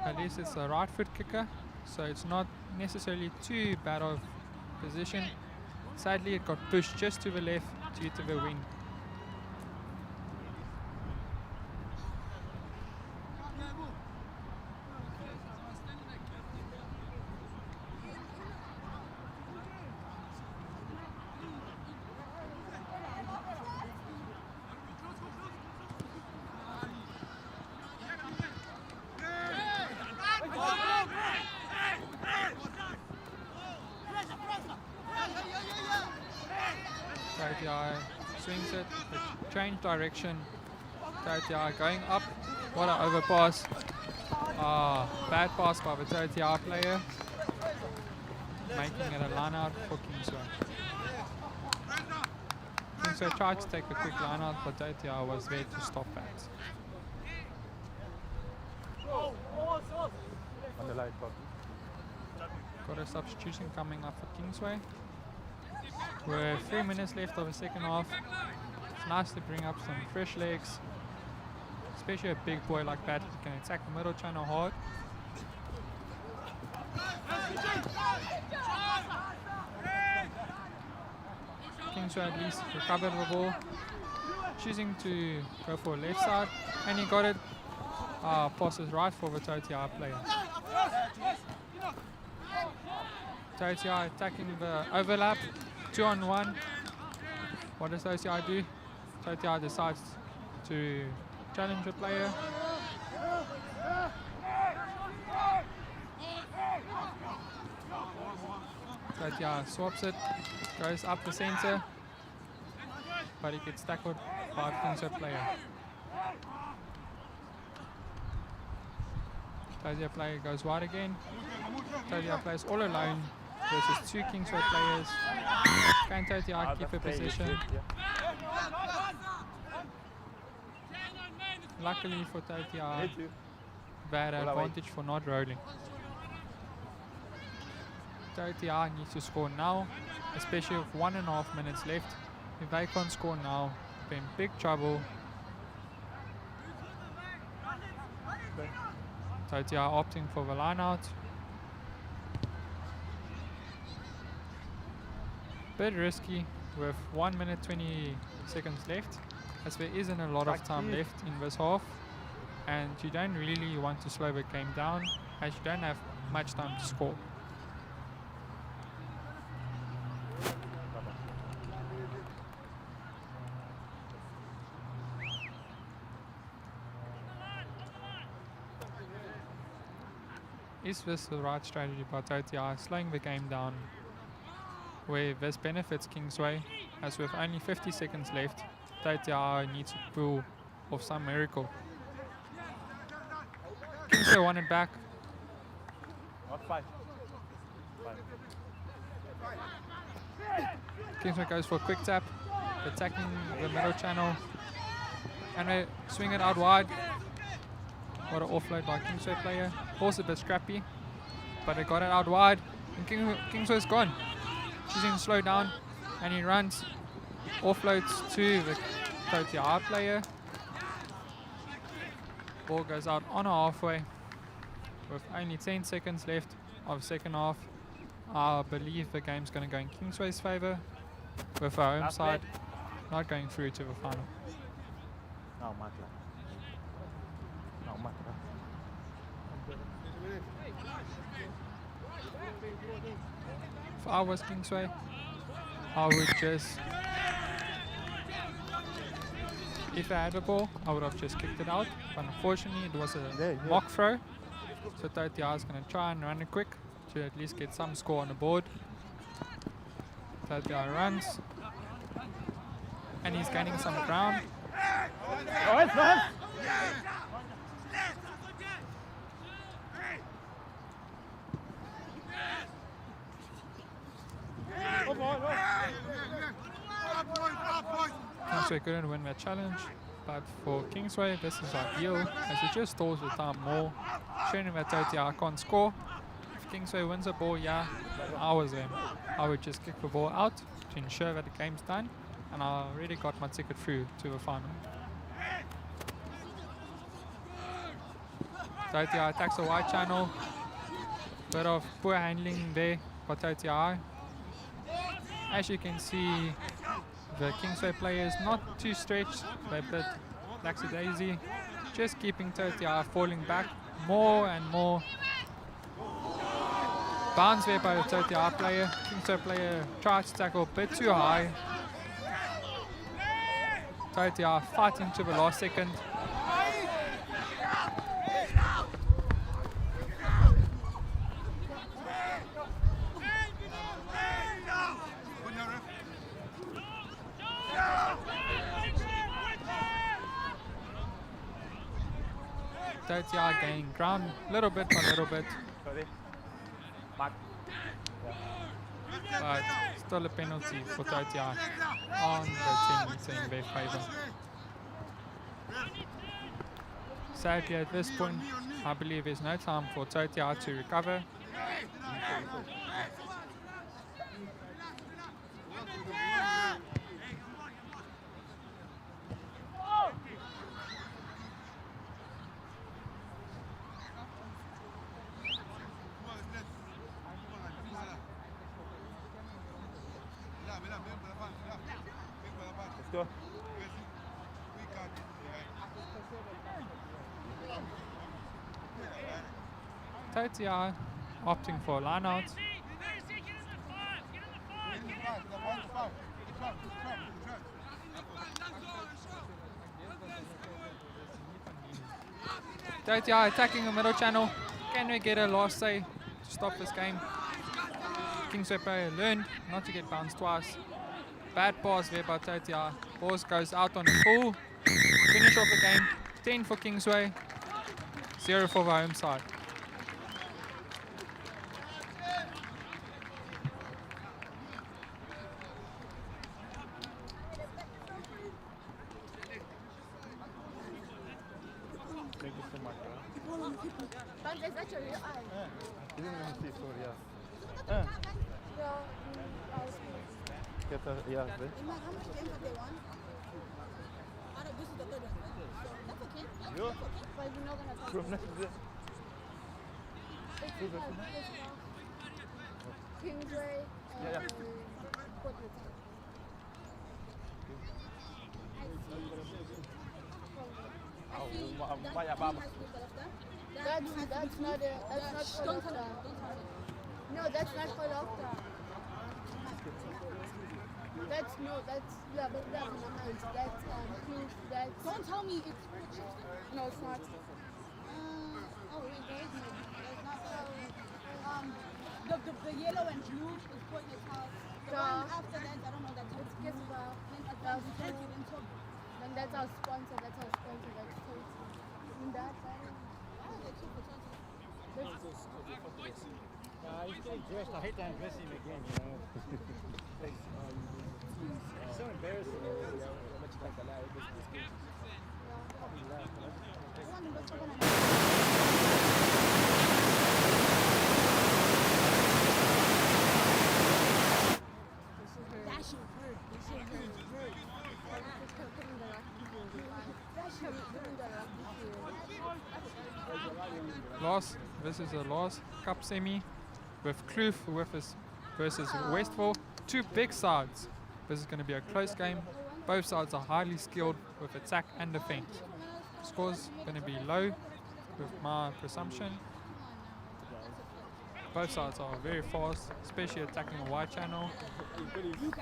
At least it's a right foot kicker, so it's not necessarily too bad of position. Sadly, it got pushed just to the left due to the wind. Totia swings it, change direction. Totia going up. What an overpass. Bad pass by the Totia player, making it a line out for Kingsway. Kingsway tried to take a quick line out, but Totia was there to stop that. On the light, Bob. Got a substitution coming up for Kingsway. We're 3 minutes left of the second half. It's nice to bring up some fresh legs, especially a big boy like that who can attack the middle channel hard. Kingsway at least recovered the ball, choosing to go for left side, and he got it. Passes right for the Totia player. Totia attacking the overlap, 2-on-1. What does Totia do? Totia decides to challenge the player. Tatia swaps it, goes up the center, but he gets tackled by a Kingsway player. Tatia player goes wide again. Tatia plays all alone versus 2 Kingsway players. Can Tatia keep a position? Luckily for Tatia, bad advantage for not rolling. Tatia needs to score now, especially with 1.5 minutes left. If they can't score now, they're in big trouble. Tatia opting for the line out. Bit risky with 1 minute 20 seconds left, as there isn't a lot of time left in this half, and you don't really want to slow the game down as you don't have much time to score. Is this the right strategy by Tatia, slowing the game down, where this benefits Kingsway, as with only 50 seconds left, Tatia needs to pull off some miracle. Kingsway won it back. Not 5. Kingsway goes for a quick tap, attacking the middle channel, and they swing it out wide. What an offload by Kingsway player. Also a bit scrappy, but they got it out wide, and Kingsway's gone. Choosing to slow down, and he runs, offloads to the Tatia player. Ball goes out on a halfway with only 10 seconds left of second half. I believe the game's going to go in Kingsway's favour, with our home side not going through to the final. No, Matla. No, Matla. If I was Kingsway, I would just, if I had the ball, I would have just kicked it out. But unfortunately, it was a mock throw. So Tatia is going to try and run it quick to at least get some score on the board. Tatia runs, and he's gaining some ground. Oh, it's nice. Kingsway couldn't win that challenge, but for Kingsway this is ideal, as it just stalls the time more, showing that Tatia can't score. If Kingsway wins the ball, yeah, I was them. I would just kick the ball out to ensure that the game's done, and I already got my ticket through to the final. Tatia attacks the wide channel, bit of poor handling there by Tatia. As you can see, the Kingsway players not too stretched, they're a bit lackadaisy, just keeping Tatia falling back more and more. Bounce there by the Tatia player. Kingsway player tries to tackle a bit too high. Tatia fighting to the last second. Tatia gaining ground little bit by little bit, Sorry. Mark. but still a penalty for Tatia on the 10 in their favour. Sadly at this point, I believe there's no time for Tatia to recover. Let's go. Tatia opting for a line out. Tatia attacking the middle channel. Can we get a last say to stop this game? Kingsway player learned not to get bounced twice. Bad pass there by Tatia. Ball goes out on a full. Finish off the game. 10 for Kingsway. 0 for the home side. Thank you so much. But is that your real eye? Didn't even see, sorry, yeah. Yeah, Get a, yeah, there. how much games have they won? This is the third one. So that's okay. Yeah. But you're not gonna talk. From next day. Kingsway and Yeah. Portland. That's not it. That's not Colofta. No, that's not Colofta. That's yeah, but that's Amanzi. That's proof. That's. Don't tell me it's no, it's not. Oh wait, there is no. It's not the yellow and blue is Portland's house. The one after that, I don't know. That's it's Kispa. Then that's our sponsor. That's Total. And that's He's getting dressed. I hate to undress him again, you know. It's so embarrassing. How much like the light this kid. Probably laugh, Loss. This is a loss. Cup semi with Kloof versus Westville. Two big sides. This is going to be a close game. Both sides are highly skilled with attack and defense. Score's going to be low with my presumption. Both sides are very fast, especially attacking the wide channel.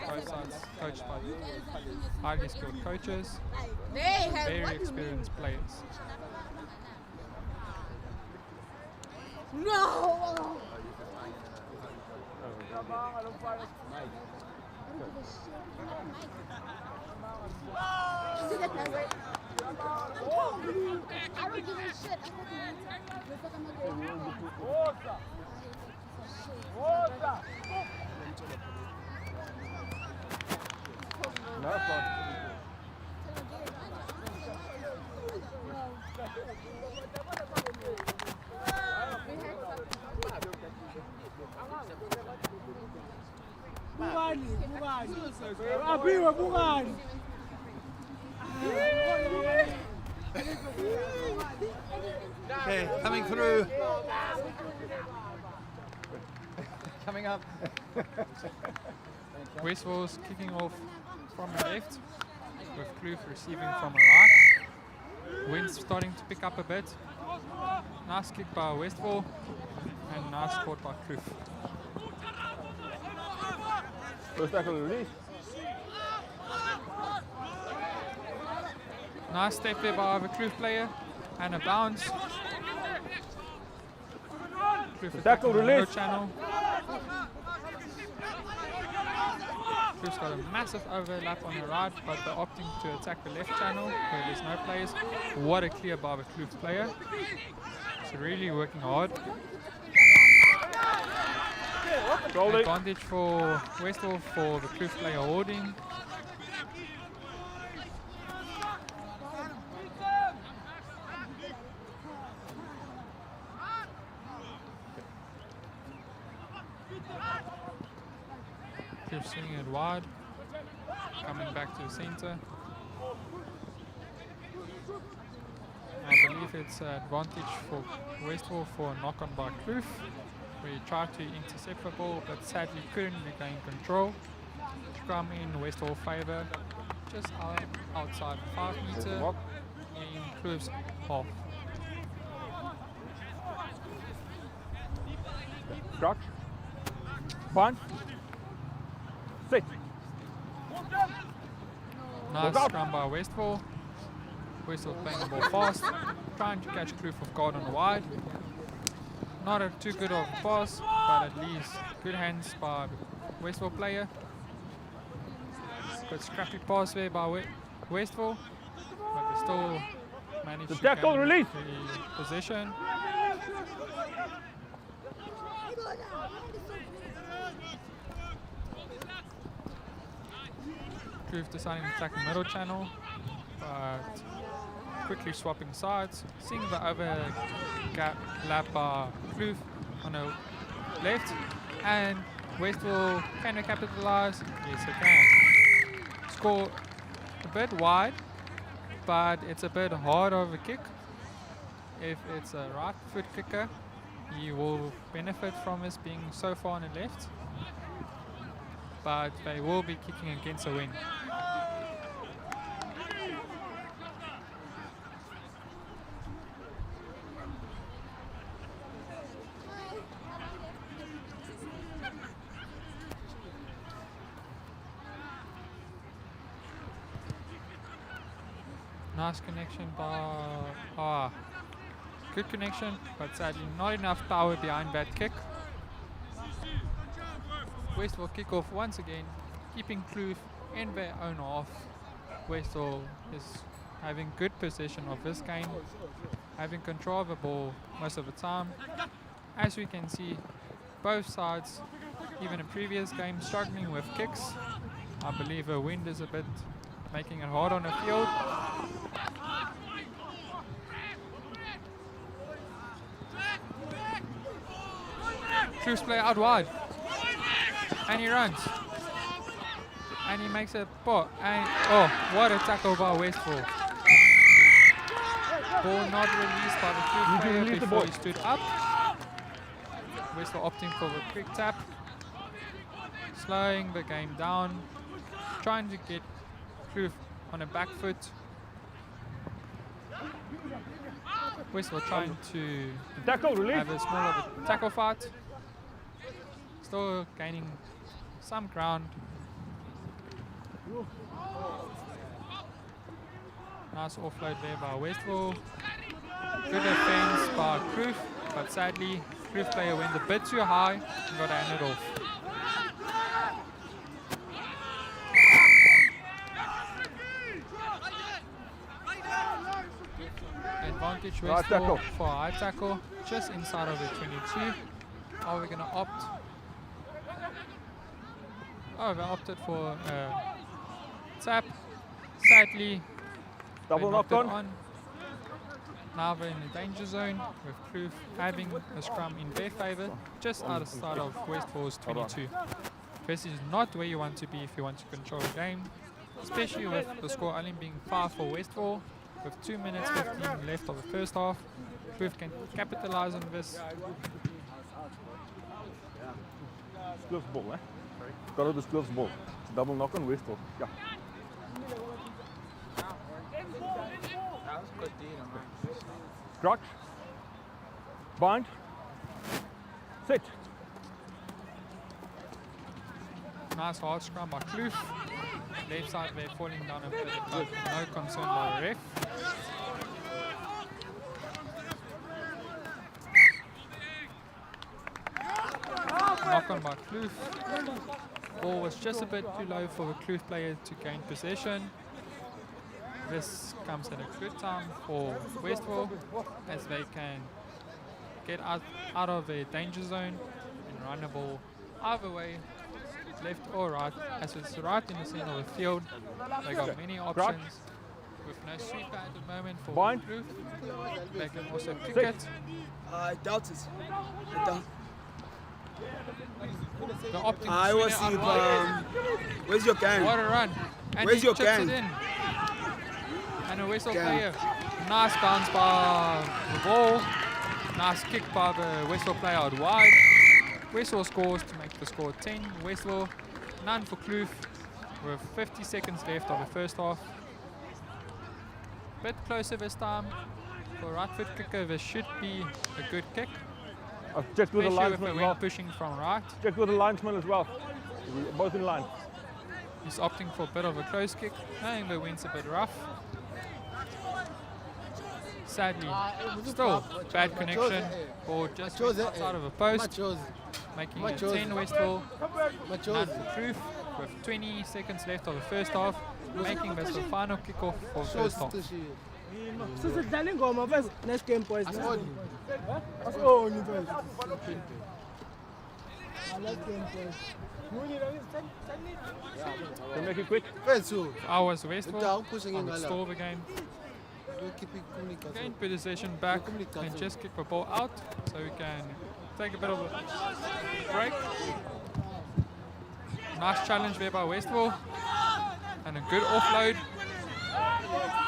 Both sides coached by highly skilled coaches, very experienced players. No! I don't give a shit. Okay, coming through. coming up. Westville's kicking off from the left, with Kloof receiving from the right. Wind's starting to pick up a bit. Nice kick by Westville, and nice caught by Kloof. First tackle release. Nice step there by the Kloof player, and a bounce. Kloof Tackle attacking the release. low channel. Kloof's got a massive overlap on the right, but they're opting to attack the left channel where there's no players. What a clear by the Kloof player. It's really working hard. Advantage for Westville for the Kloof player holding. Kloof swinging it wide, coming back to the center. I believe it's an advantage for Westville for a knock-on by Kloof. We tried to intercept the ball, but sadly couldn't regain control. Scrum in Westville favour, just outside 5 metre in Kloof's half. Crouch. Punch. Sit. Nice scrum by Westville. Westville playing the ball fast, trying to catch Kloof off guard on the wide. Not a too good of a pass, but at least good hands by Westville player. Good scrappy pass there by Westville, but they still managed to tackle, gain release. the possession. Kloof deciding to attack the middle channel, but quickly swapping sides, seeing the other lap by Kloof on the left, and Westville can they capitalize? Yes, they can. Score a bit wide, but it's a bit hard of a kick. If it's a right foot kicker, he will benefit from this being so far on the left, but they will be kicking against the wind. Nice connection by good connection, but sadly not enough power behind that kick. Westville kick off once again, keeping Kloof in their own half. Westville is having good possession of this game, having control of the ball most of the time. As we can see, both sides, even in previous games, struggling with kicks. I believe the wind is a bit making it hard on the field. Kloof's play out wide, and he runs, and he makes a ball, and oh, what a tackle by Westville. Ball not released by the Kloof player before he stood up. Westville opting for the quick tap, slowing the game down, trying to get Kloof on a back foot. Westville trying to have a small of a tackle fight. Still gaining some ground. Nice offload there by Westville. Good defense by Kloof, but sadly, Kloof player went a bit too high and got handed off. Advantage Westville for a high tackle, just inside of the 22. Are we going to opt? Oh, they opted for tap. Sadly, double knock on. Now we're in the danger zone with Kloof having a scrum in their favour, just outside of Westville's 22. This is not where you want to be if you want to control the game, especially with the score only being 5 for Westville. With 2 minutes 15 left of the first half, Kloof can capitalise on this. Kloof's ball, eh? Got it, this Kloof's ball. It's a double knock on Westville. Yeah. Crouch. Bind. Sit. Nice hard scrum by Kloof. Left side there falling down a bit, but no concern by the ref. Knock on by Kloof. Ball was just a bit too low for the Kloof player to gain possession. This comes at a good time for Westville as they can get out of their danger zone and run the ball either way, left or right. As it's right in the center of the field, they got many options. With no sweeper at the moment for Kloof, they can also kick it. I doubt it. I doubt. The opting I was in. Where's your gang? What a run! And Where's he your chips gang? it in. And a Westville player. Nice bounce by the ball. Nice kick by the Westville player out wide. Westville scores to make the score 10. Westville, none for Kloof with 50 seconds left of the first half. Bit closer this time. For right foot kicker, this should be a good kick. I've checked with the Especially with linesman the as well. wind pushing from right. Checked with the linesman as well. We're both in line. He's opting for a bit of a close kick, knowing the wind's a bit rough. Sadly, still bad connection or just outside of a post, making it 10 Westville, none for Kloof, with 20 seconds left of the first half, making this the final kickoff for the first half. Sisidlala ingoma first next game boys. Oh, you guys. Let's game boys. To make it quick. Ours Westville on the stall again. Gain possession back and just kick the ball out so we can take a bit of a break. Nice challenge there by Westville and a good offload.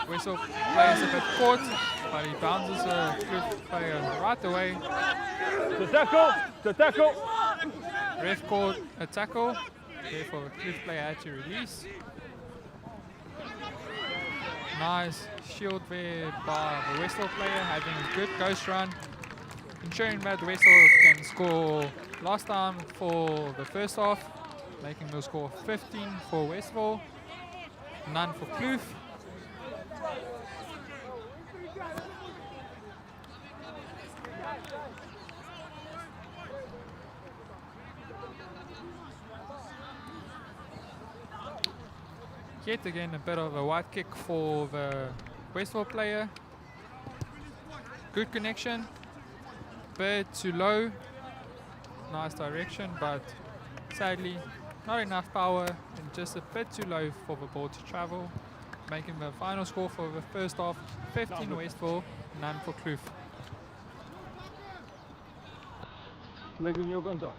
Westville plays a bit caught, but he bounces a Kloof player right away. To tackle. Ref called a tackle, therefore the Kloof player had to release. Nice shield there by the Westville player, having a good ghost run, ensuring that Westville can score last time for the first half, making the score 15 for Westville, none for Kloof. Yet again a bit of a wide kick for the Westville player. Good connection, bit too low, nice direction, but sadly not enough power and just a bit too low for the ball to travel, making the final score for the first half 15 Westville, none for Kloof. Making your contact.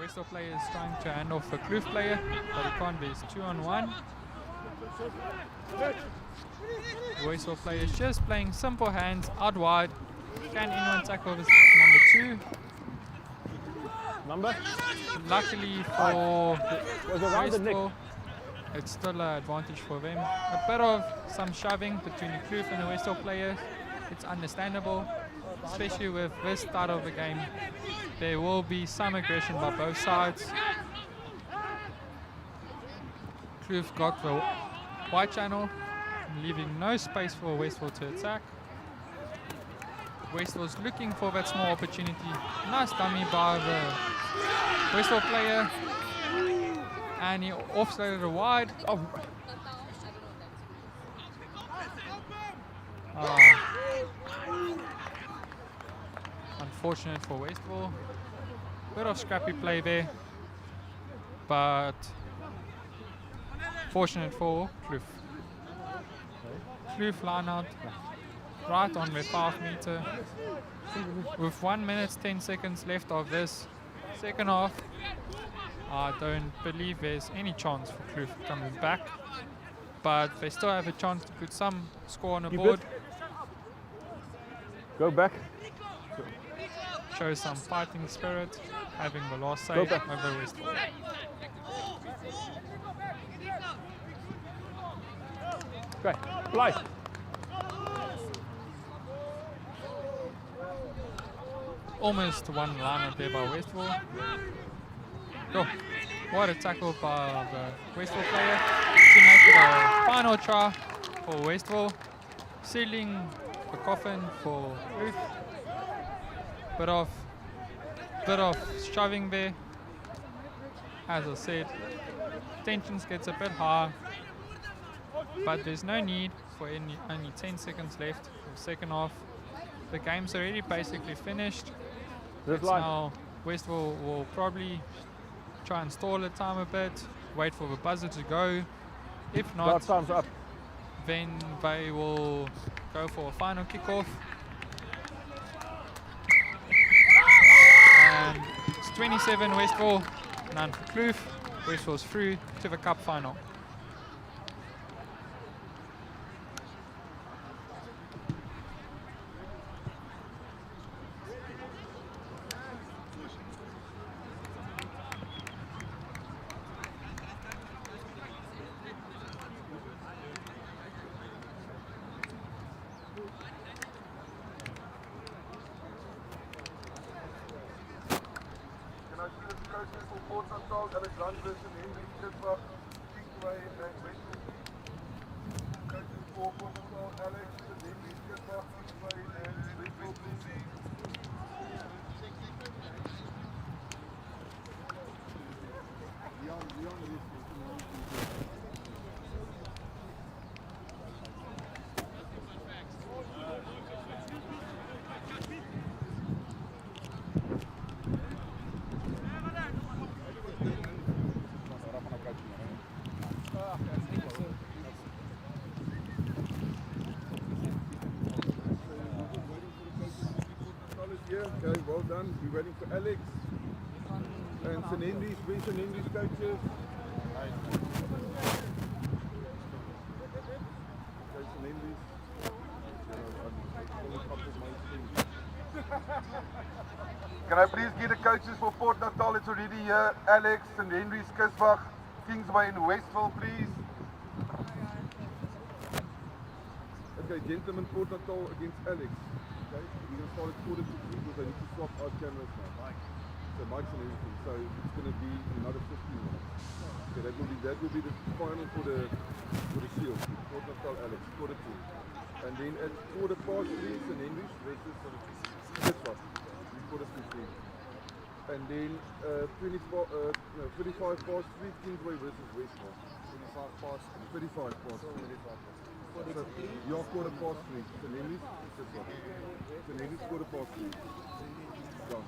Westall player is trying to hand off a Kloof player, but he can't be. It's 2-on-1. Westall player is just playing simple hands out wide. Can anyone tackle this number 2? Number? Luckily for Was around the neck. Westall, it's still an advantage for them. A bit of some shoving between the Kloof and the Westall players. It's understandable, especially with this start of the game. There will be some aggression by both sides. Kloof got the white channel, leaving no space for Westall to attack. Westall's looking for that small opportunity. Nice dummy by the Westall player. And he offloaded it wide. Unfortunate for Westall. Bit of scrappy play there. But fortunate for Kloof. Kloof line out right on the 5 meter. With 1 minute 10 seconds left of this second half, I don't believe there's any chance for Kloof coming back. But they still have a chance to put some score on the board. Go back. Show some fighting spirit, having the last say over Westall. Okay, play. Almost one line up there by Westall. Oh, what a tackle by the Westall player to make it a final try for Westall, sealing the coffin for Kloof. Bit of shoving there. As I said, tensions gets a bit high, but there's no need for only 10 seconds left in the second half. The game's already basically finished. Now Westall will probably try and stall the time a bit, wait for the buzzer to go. If not, time's up. Then they will go for a final kickoff. And it's 27 Westall, none for Kloof. Westall's through to the cup final. Okay, well done. We're waiting for Alex and St. Henry's. Where's St. Henry's coaches? Okay, St. Henry's. Can I please get the coaches for Port Natal? It's already here. Alex, St. Henry's, Kisbach, Kingsway and Westville, please. Okay, gentlemen, Port Natal against Alex. Okay, we're going to start at 2:45 because I need to swap out cameras now. So mics and everything. So it's going to be another 15 minutes. Okay, that will be the final for the shield. Port Natal, Alex, 2:45. And then at 3:15, St. Henry's versus Kisbach. 3:15. And then 35 past 3, Kingsway versus Westville. 35 past 3. 35 past 3. So, you're 3:15. St. Henry's, Kisbach. St. Henry's 3:15. Yeah.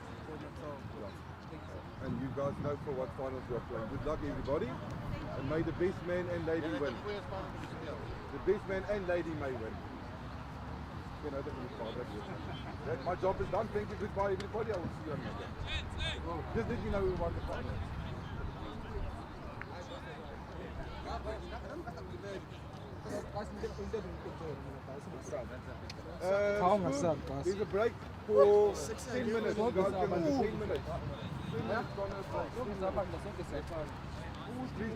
And you guys know for what finals you're playing. Good luck, everybody. And may the best man and lady win. The best man and lady may win. geen nodig om die vader te my job is done. Thank you, goodbye everybody. I will see you on Monday. Just let me know what the father is. There's a break for 10 minutes. You guys can 10 minutes. 10 minutes break.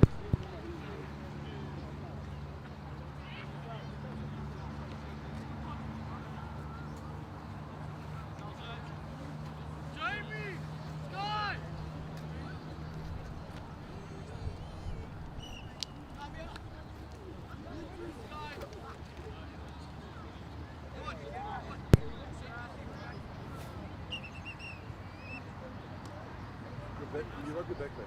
You got your backpack.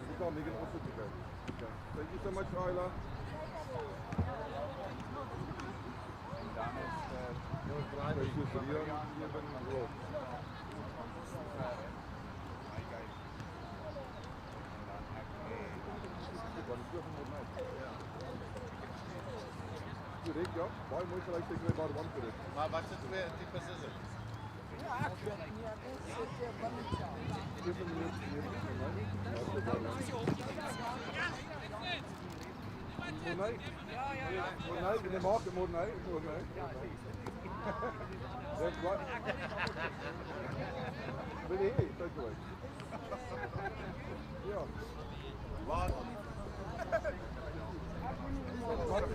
You can't make it also today. Okay. Thank you so much, Ayla. Direct, ja. Baie mooi gelyk teken met daar 1 vir dit. Maar wat se twee tipes is dit? Mornay, maak het Mornay. That's right. Really, hey, take away. Yeah. What? Sorry.